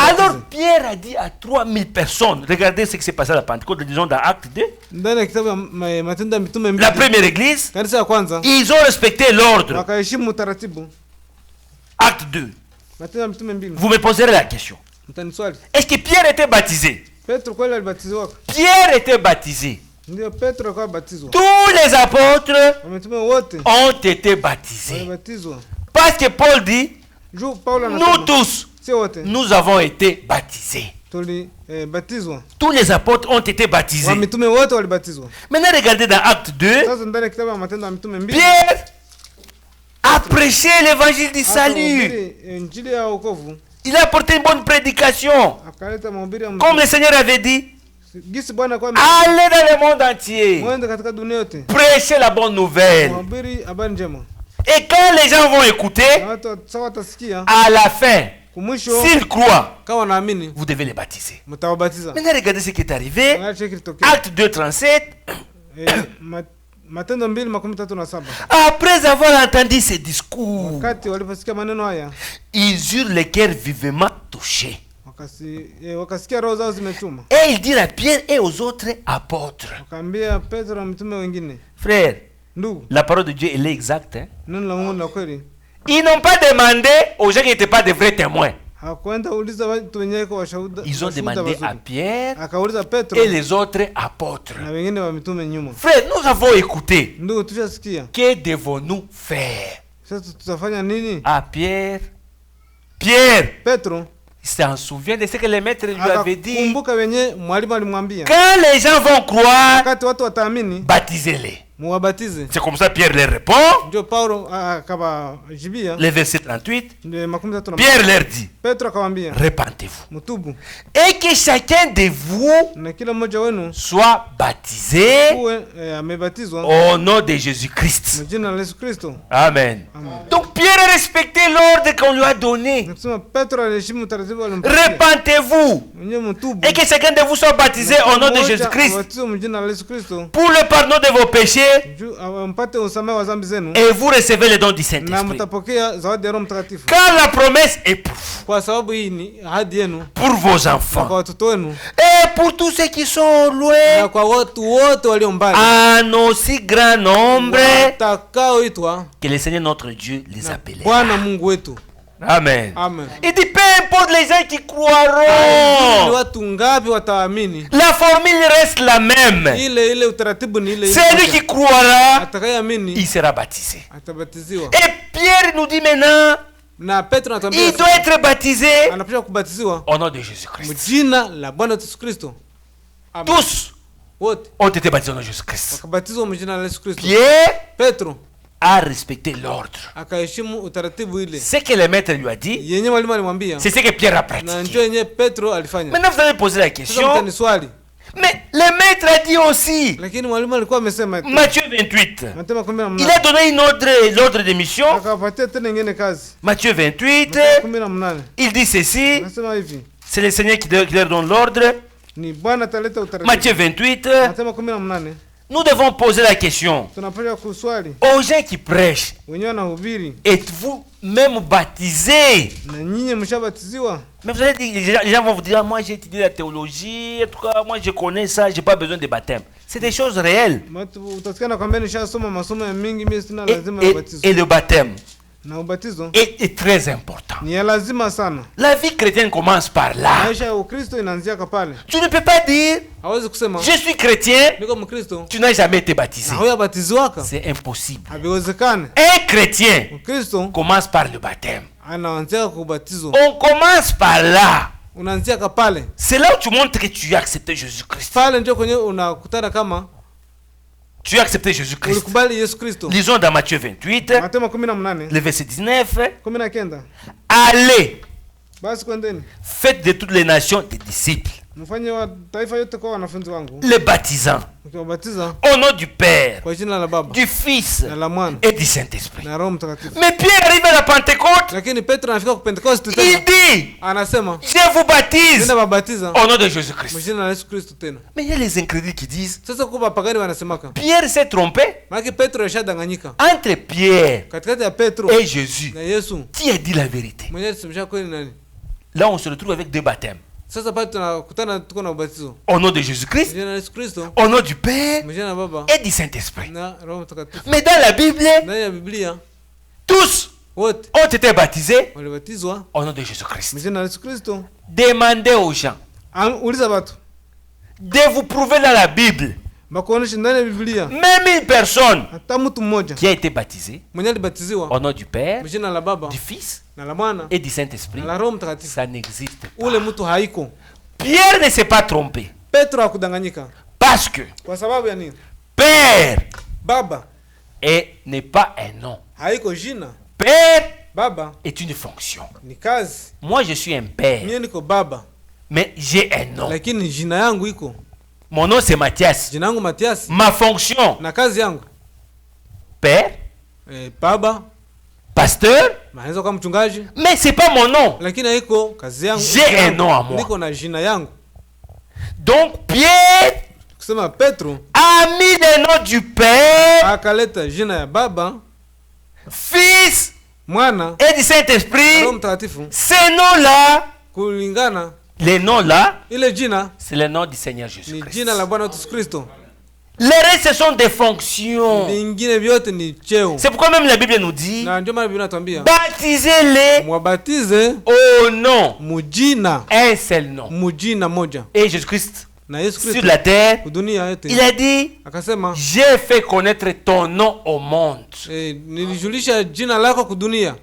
Alors Pierre a dit à 3000 personnes, regardez ce qui s'est passé à la Pentecôte, disons dans Acte 2,
ndani ya kitabu ya Matendo ya Mitume
la
2
première église,
kanisa ya kwanza
ils ont respecté l'ordre.
wakaheshimu utaratibu.
Acte 2.
Matendo ya Mitume 2.
Vous me poserez la question.
Mtaniswali.
Est-ce que Pierre était baptisé?
Petro kweli alibatizwa?
Pierre était baptisé.
Ndio, Petro alikuwa batizwa.
Tous les apôtres
Mitume wote
ont été baptisés.
walibatizwa.
Parce que Paul dit,
Juu Paulo
nous
anasema
tous,
si wote
nous avons été baptisés.
batizwa.
Tous les apôtres ont été
Wa
baptisés.
mitume wote walibatizwa.
Maintenant, regardez dans Acte 2,
Sasa ndani ya kitabu ya Matendo ya Mitume 2
Pierre a prêché l'évangile du salut.
akahubiri injili ya wokovu,
Il a apporté une bonne prédication.
akaleta mahubiri ya
Comme le Seigneur avait dit,
gisi Bwana kwa
allez dans le monde entier,
mwende katika dunia yote
prêchez la bonne nouvelle.
mahubiri habari njema.
Et quand les gens vont écouter,
Na watu sawa watasikia
à la fin,
kumwisho,
s'ils croient,
kama naamini
vous devez les baptiser.
mtawabatiza.
Maintenant, regardez ce qui est arrivé.
Angalia kilitokea.
Acte 2, 37.
Matendo 2:37.
Après avoir entendu ces discours,
Wakati waliposikia maneno haya,
ils eurent les cœurs vivement touchés.
wakasikia roho zao zimechuma.
Et ils dirent à Pierre et aux autres apôtres,
Wakaambia Petro na mitume wengine,
frères,
ndugu,
la parole de Dieu, elle est exacte. Hein?
neno la Mungu ni la kweli.
Ils n'ont pas demandé aux gens qui n'étaient pas de vrais témoins.
Hakwenda uliza watu wenyewe kwa washuhuda.
Ils ont demandé à Pierre
Akauliza Petro
et les autres apôtres.
na wengine wa mitume nyuma,
Frères, nous avons écouté.
ndugu, tushasikia.
Que devons-nous faire?
Sasa tutafanya nini?
Ah, Pierre. Pierre,
Petro
il s'en souvient de ce que le maître lui avait dit.
akakumbuka wenye mwalimu alimwambia,
Quand les gens vont croire,
wakati watu wataamini
baptisez-les.
muwabatize.
C'est comme ça Pierre leur répond.
Ndio Paulo akawajibia
Le verset 38.
ndio 13.
Pierre leur dit,
Petro akawaambia,
repentez-vous.
mtubu
Et que chacun de vous
na kila mmoja wenu
soit baptisé
uwe amebatizwa
au nom de Jésus-Christ.
mjina la Yesu Kristo.
Amen.
Amen.
Donc Pierre a respecté l'ordre qu'on lui a donné.
Nasema Petro aliheshimu utaratibu alimpatia.
Repentez-vous.
Mwenye mtubu.
Et que chacun de vous soit baptisé au nom de Jésus-Christ
Abatizwe mjina la Yesu Kristo.
pour le pardon de vos péchés
Mpate usamehe wa dhambi zenu
et vous recevez le don du
na
Saint-Esprit.
mtapokea zawadi ya Roho Mtakatifu.
Car la promesse est pour vous,
Kwa sababu hii ni ahadi yenu
pour vos
na kwa
enfants
watoto wenu
et pour tous ceux qui sont loin,
na kwa watu wote walio mbali
en aussi grand nombre
watakaoitwa
que le Seigneur notre Dieu les
na
appelle.
Bwana Mungu wetu.
Amen.
Amen.
Il dit peu importe les gens qui
Ni
croiront,
watu ngapi wataamini?
la formule reste la même.
Ile utaratibu ni ile.
Celui qui croira,
atakayeamini
il sera baptisé.
atabatiziwa.
Et Pierre nous dit maintenant,
Na Petro anatuambia
il doit être baptisé
anapaswa kubatiziwa
au nom de Jésus-Christ.
mjina la Bwana Yesu Kristo. Amen.
Tous
Wote
ont été baptisés au nom de Jésus-Christ.
wakabatizwa mjina la Yesu Kristo.
Pierre,
Petro
a respecté l'ordre.
akaheshimu utaratibu ile
Ce que le maître lui a dit,
yenye mwalimu alimwambia,
c'est ce que Pierre a
na
pratiqué.
njoo yenye Petro alifanya.
Maintenant, vous allez poser la
Sasa
question,
mtani swali,
mais le maître a dit aussi,
lakini mwalimu alikuwa amesema eti,
Matthieu 28,
Mathayo 18,
il a donné l'ordre de mission.
akawapatia tena ingine kazi.
Matthieu 28,
Mathayo 18
il dit ceci,
anasema hivi,
c'est le Seigneur qui leur donne l'ordre.
ni Bwana ataleta utaratibu.
Matthieu 28,
Mathayo 18
nous devons poser la question
tunapaswa kuswali
aux gens qui prêchent,
wenyewe wanahubiri,
êtes-vous même baptisés?
na nyinyi mshabatiziwa?
Mais vous allez dire, les gens vont vous dire, ah, moi j'ai étudié la théologie, en tout cas moi je connais ça, j'ai pas besoin de baptême. C'est des choses réelles.
Utasikia nakwambia nishasoma masomo ya mingi, mimi sina lazima ya ubatizo.
Et le baptême
Na ubatizo
est très important.
ni ya lazima sana.
La vie chrétienne commence par là.
Maisha ya Ukristo inaanzia pale.
Tu ne peux pas dire,
Hawezi kusema
je suis chrétien,
niko Mkristo
tu n'as jamais été baptisé.
na huyabatizwaka,
C'est impossible.
haviwezekani.
Un chrétien
Mkristo
commence par le baptême.
anaanzia kwa ubatizo,
On commence par là.
unaanzia pale.
C'est là où tu montres que tu as accepté Jésus-Christ.
Pale ndio kwenye unakutana kama
Tu as accepté Jésus-Christ.
ulikubali Yesu Kristo.
Lisons dans Matthieu 28,
Mathayo 18
le verset 19.
19,
Allez,
basi kwendeni
faites de toutes les nations des disciples,
mfanye wa taifa yote kwa wanafunzi wangu,
les baptisant
mkiwabatiza
au nom du Père,
kwa jina la Baba
du Fils
na la Mwana
et du Saint-Esprit.
na Roho Mtakatifu.
Mais Pierre arrive à la Pentecôte,
Lakini Petro anafika kwa Pentecost
il
tena
dit,
anasema
je vous baptise
nenda babatiza
au nom de Jésus-Christ.
kwa jina la Yesu Kristo tena.
Mais il y a les incrédules qui disent,
Sasa kwa wapagani wanasemaka,
Pierre s'est trompé.
maana Petro yashadanganyika.
Entre Pierre
Katikati ya Petro
et Jésus,
na Yesu
qui a dit la vérité?
mwenyewe tusemesha kweli nani?
Là, on se retrouve avec deux baptêmes.
Sasa pale tunakutana tuko na ubatizo.
Au nom de Jésus-Christ,
Jina la Yesu Kristo,
au nom du Père
jina la Baba
et du Saint-Esprit.
na Roho Mtakatifu.
Mais dans la Bible,
Ndani ya Biblia
tous
wote
ont été baptisés
walibatizwa
au nom de Jésus-Christ.
jina la Yesu Kristo.
Demandez aux gens
Uliza watu
de vous prouver dans la Bible,
bakuonesha ndani ya Biblia
même une personne
hata mtu mmoja
qui a été baptisée
mwenye alibatiziwa
au nom du Père,
jina la Baba
du Fils
na la Mwana
et du Saint-Esprit.
na la Roho Mtakatifu.
Ça n'existe pas.
Ule mtu haiko.
Pierre ne s'est pas trompé
Petro hakudanganyika.
parce que
Kwa sababu ya nini?
Père
Baba
n'est pas un nom.
haiko jina.
Père
Baba
est une fonction.
ni kazi.
Moi, je suis un père,
Mimi niko baba,
mais j'ai un nom.
lakini jina yangu iko.
Mon nom, c'est Mathias.
Jina yangu Matiasi
Ma fonction,
na kazi yangu
père,
baba,
pasteur,
naweza kama mchungaji,
mais c'est pas mon nom.
lakini haiko kazi yangu.
J'ai
jina
un
yangu.
nom à moi.
Niko na jina yangu.
Donc, Pierre
Kusema Petro
a mis le nom du Père,
akaleta jina ya Baba,
Fils
Mwana
et du
na
Saint-Esprit.
Roho Mtakatifu
Ces noms-là,
kulingana
les noms-là,
ile jina
c'est le nom du Seigneur
ni
Jésus-Christ.
jina la Bwana wetu Yesu Kristo.
Les restes, ce sont des fonctions.
Vingine vyote ni cheo.
C'est pourquoi même la Bible nous dit,
Na ndio maana Biblia inatuambia
baptisez-les
mwabatize
au nom,
mujina,
un seul nom.
mujina moja.
Et Jésus-Christ,
Na Yesu
sur
Kristo
la terre,
kudunia yote
il a dit,
akasema,
j'ai fait connaître ton nom au monde.
nilijulisha jina lako kudunia.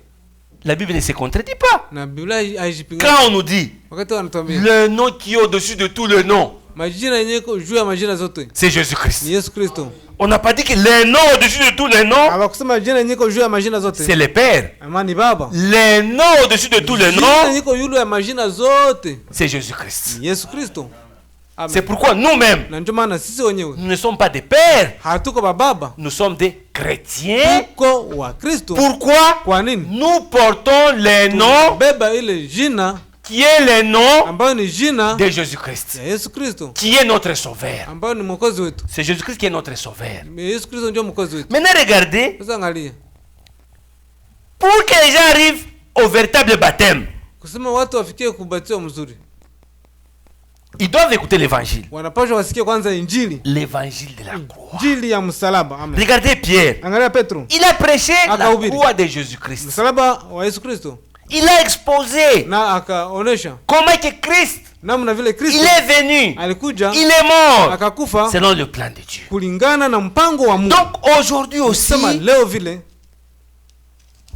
La Bible ne se contredit pas.
Na Biblia haijipinga.
Quand on nous dit,
Wakati wanatuambia
le nom qui est au-dessus de tout le nom,
majina yenyewe iko juu ya majina zote
c'est Jésus-Christ.
ni Yesu Kristo.
On n'a pas dit que le nom au-dessus de tous les noms,
Hawakusema jina yenyewe iko juu ya majina zote.
c'est le Père.
Ama ni Baba.
Le nom au-dessus de tous les
Jina
noms,
yenyewe iko yule ya majina zote
c'est Jésus-Christ.
ni Yesu Kristo. Amen.
C'est pourquoi nous-mêmes,
Na ndio maana sisi wenyewe
nous ne sommes pas des pères,
hatuko bababa,
nous sommes des chrétiens.
tuko wa Kristo.
Pourquoi?
Kwa nini?
Nous portons le nom
Beba ile jina
qui est le nom
ambayo ni jina
de Jésus-Christ,
ya Yesu Kristo,
qui est notre sauveur.
ambayo ni mwokozi wetu.
C'est Jésus-Christ qui est notre sauveur.
Yesu Kristo ndio mwokozi wetu.
Maintenant, regardez,
Sasa angalia,
pour que les gens arrivent au véritable baptême,
kusema watu wafikie kubatizwa mzuri,
ils doivent écouter l'évangile.
wanapaswa wasikie kwanza injili,
L'évangile de la croix.
injili ya msalaba. Amen.
Regardez Pierre.
Angalia Petro,
Il a prêché la
Akahubiri.
croix de Jésus-Christ.
msalaba wa Yesu Kristo,
Il a exposé
na akaonesha
comment que Christ,
namna vile
il
Kristo
est venu,
alikuja
il est mort
akakufa
selon le plan de Dieu.
kulingana na mpango wa Mungu.
Donc aujourd'hui
Sema
aussi,
leo vile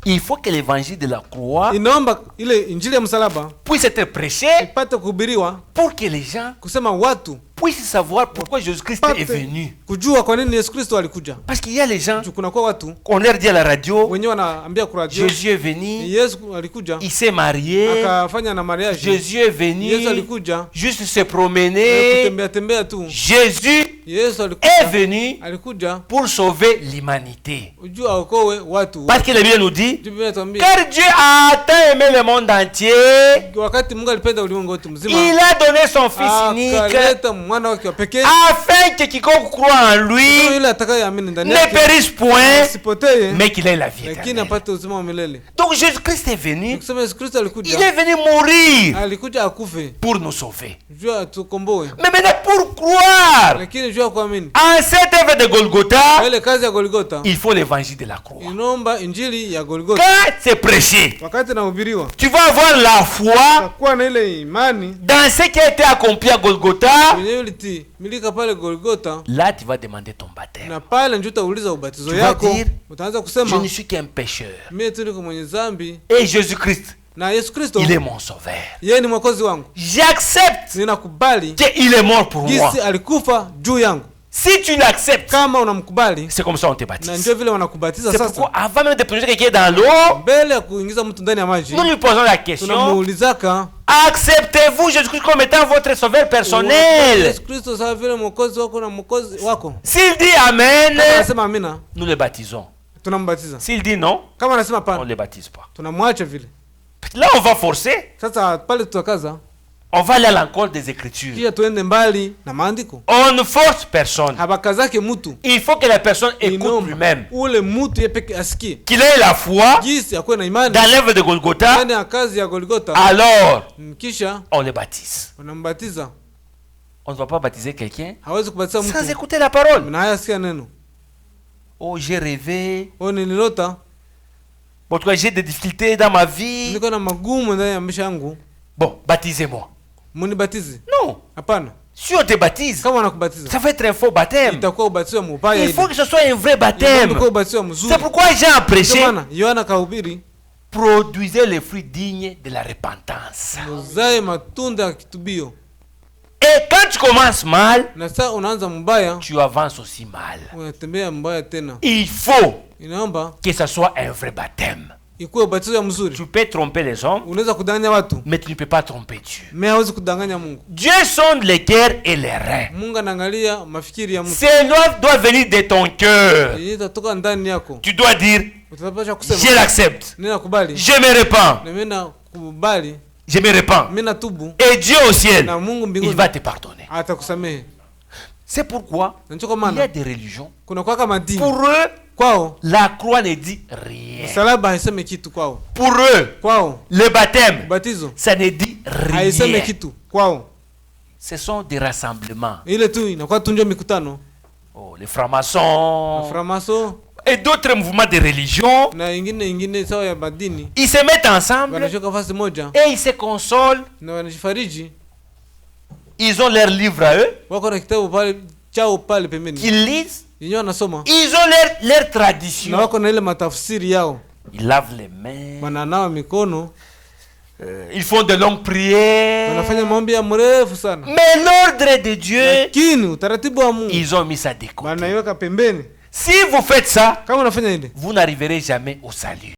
Il faut que l'évangile de la croix
inaomba ile injili ya msalaba
puisse être prêché
ipate kuhubiriwa,
pour que les gens
kusema watu
puissent savoir pourquoi Jésus-Christ est venu.
kujua kwa nini Yesu Kristo alikuja.
Parce qu'il y a les gens,
Kuna kwa watu
on leur dit à la radio,
wenyewe wanaambia kwa radio,
Jésus est venu,
Yesu alikuja,
il s'est marié,
akafanya na mariage.
Jésus est venu,
Yesu alikuja,
juste se promener.
kutembea tembea tu.
Jésus
Yesu
est venu
alikuja
pour sauver l'humanité.
ujua aokoe watu.
Parce que la Bible nous dit,
Biblia inatuambia
car Dieu a tant aimé le monde entier,
wakati Mungu alipenda ulimwengu wote mzima,
il a donné son Fils unique,
akaleta mwana wake wa pekee,
afin que quiconque croit en lui
yule atakayeamini ndani
ne
yake
périsse point,
asipotee,
mais qu'il ait la vie
lakini
éternelle.
apate uzima wa milele.
Donc Jésus-Christ est venu,
Kusema Yesu Kristo
il
alikuja,
est venu mourir
alikuja akufe
pour nous sauver.
jua tukomboe,
Mais maintenant pour croire
lakini jua kuamini
en cette œuvre de Golgotha,
ile kazi ya Golgotha
il faut l'évangile de la croix.
inaomba injili ya Golgotha.
Quand c'est prêché,
Wakati nahubiriwa
tu vas avoir la foi
kuwa na ile imani
dans ce qui a été accompli à Golgotha.
yenyewe ilitimilika pale Golgotha,
Là, tu vas demander ton baptême.
na pale ndio utauliza ubatizo
Tu vas
yako.
dire,
Utaanza
Je
kusema
ne suis qu'un pécheur.
mimi tu niko mwenye dhambi
Et Jésus-Christ,
na Yesu Kristo
il est mon sauveur.
yeye ni mwokozi wangu.
J'accepte
Ninakubali
qu'il est mort pour moi.
jinsi alikufa juu yangu.
Si tu l'acceptes,
Kama unamkubali,
c'est comme ça on te
na
baptise.
ndio vile wanakubatiza.
C'est pourquoi
Sasa
avant même de plonger quelqu'un dans l'eau,
mbele ya kuingiza mtu ndani ya maji,
nous lui posons la question,
tunamuulizaka
acceptez-vous Jésus-Christ comme étant votre sauveur personnel?
Yesu Kristo sawa vile mwokozi wako na mwokozi wako.
S'il dit Amen,
Kama anasema amina,
nous le baptisons.
tunambatiza.
S'il dit non,
Kama anasema
on ne
pana,
le baptise pas.
tunamwacha vile.
Là, on va forcer.
Sasa pale tutakaza,
On va aller à l'encontre des Écritures.
kisha tuende mbali na maandiko.
On ne force personne.
Habakazake mtu,
Il faut que la personne écoute
Inaomba
lui-même.
ule mtu yeye peke asikie
Qu'il ait la foi
jinsi akuwe na imani
dans l'œuvre de Golgotha,
ndani ya kazi ya Golgotha,
alors
kisha
on le baptise.
unambatiza.
On ne va pas baptiser quelqu'un
Hawezi kubatiza
sans
mtu
écouter la parole.
na haya sikia neno.
Oh, j'ai rêvé.
O nililota,
Bon, en tout cas, j'ai des difficultés dans ma vie.
niko na magumu ndani ya maisha yangu,
Bon, baptisez-moi.
munibatize.
Non.
Hapana,
Si on te baptise,
kama wanakubatiza
ça va être un faux baptême.
itakuwa ubatizo wa mubaya.
Il faut que ce soit un vrai baptême.
Itakuwa ubatizo wa mzuri.
C'est pourquoi Jean a prêché,
Ndio maana Yohana kahubiri,
produisez les fruits dignes de la repentance.
muzae matunda ya kitubio.
Et quand tu commences mal,
Na sasa unaanza mbaya,
tu avances aussi mal.
unatembea mbaya tena.
Il faut
Inaomba
que ce soit un vrai baptême.
ikuwe ubatizo ya mzuri.
Tu peux tromper les hommes,
Unaweza kudanganya watu,
mais tu ne peux pas tromper Dieu.
mais hawezi kudanganya Mungu.
Dieu sonde les cœurs et les reins.
Mungu anaangalia mafikiri ya mtu.
C'est doit venir de ton cœur.
Yenye itatoka ndani yako.
Tu dois dire,
Utapasha
je
kusema
l'accepte.
ninakubali,
Je me répands.
na mimi nakubali,
Je me répands.
mimi natubu,
Et Dieu au ciel,
na Mungu
il
mbinguni
va te pardonner.
atakusamehe.
C'est pourquoi
Na ndicho kwa
il y a
maana
des religions.
kuna kwa kama dini
Pour eux,
kwao
la croix ne dit rien.
msalaba haiseme kitu kwao.
Pour eux,
Kwao
le baptême,
ubatizo
ça ne dit
haiseme
rien.
kitu kwao.
Ce sont des rassemblements.
Ile tu inakuwa tu ndio mikutano,
Oh, les francs-maçons
framaso
et d'autres mouvements de religion,
na ingine sawa ya madini,
ils se mettent ensemble
wanashoka fasi moja
et ils se consolent.
na wanajifariji.
Ils ont leurs livres à eux
Wako na kitabu pale chao pale pembeni,
qu'ils lisent.
yenyewe wanasoma,
Ils ont leur
na
tradition.
wako na ile matafsiri yao,
Ils lavent les mains.
wananawa mikono,
Ils font de longues prières.
wanafanya maombi ya mrefu sana,
Mais l'ordre de Dieu,
lakini utaratibu wa Mungu
ils ont mis ça de côté.
wanaiweka pembeni.
Si vous faites ça,
Kama unafanya ile,
vous n'arriverez jamais au salut.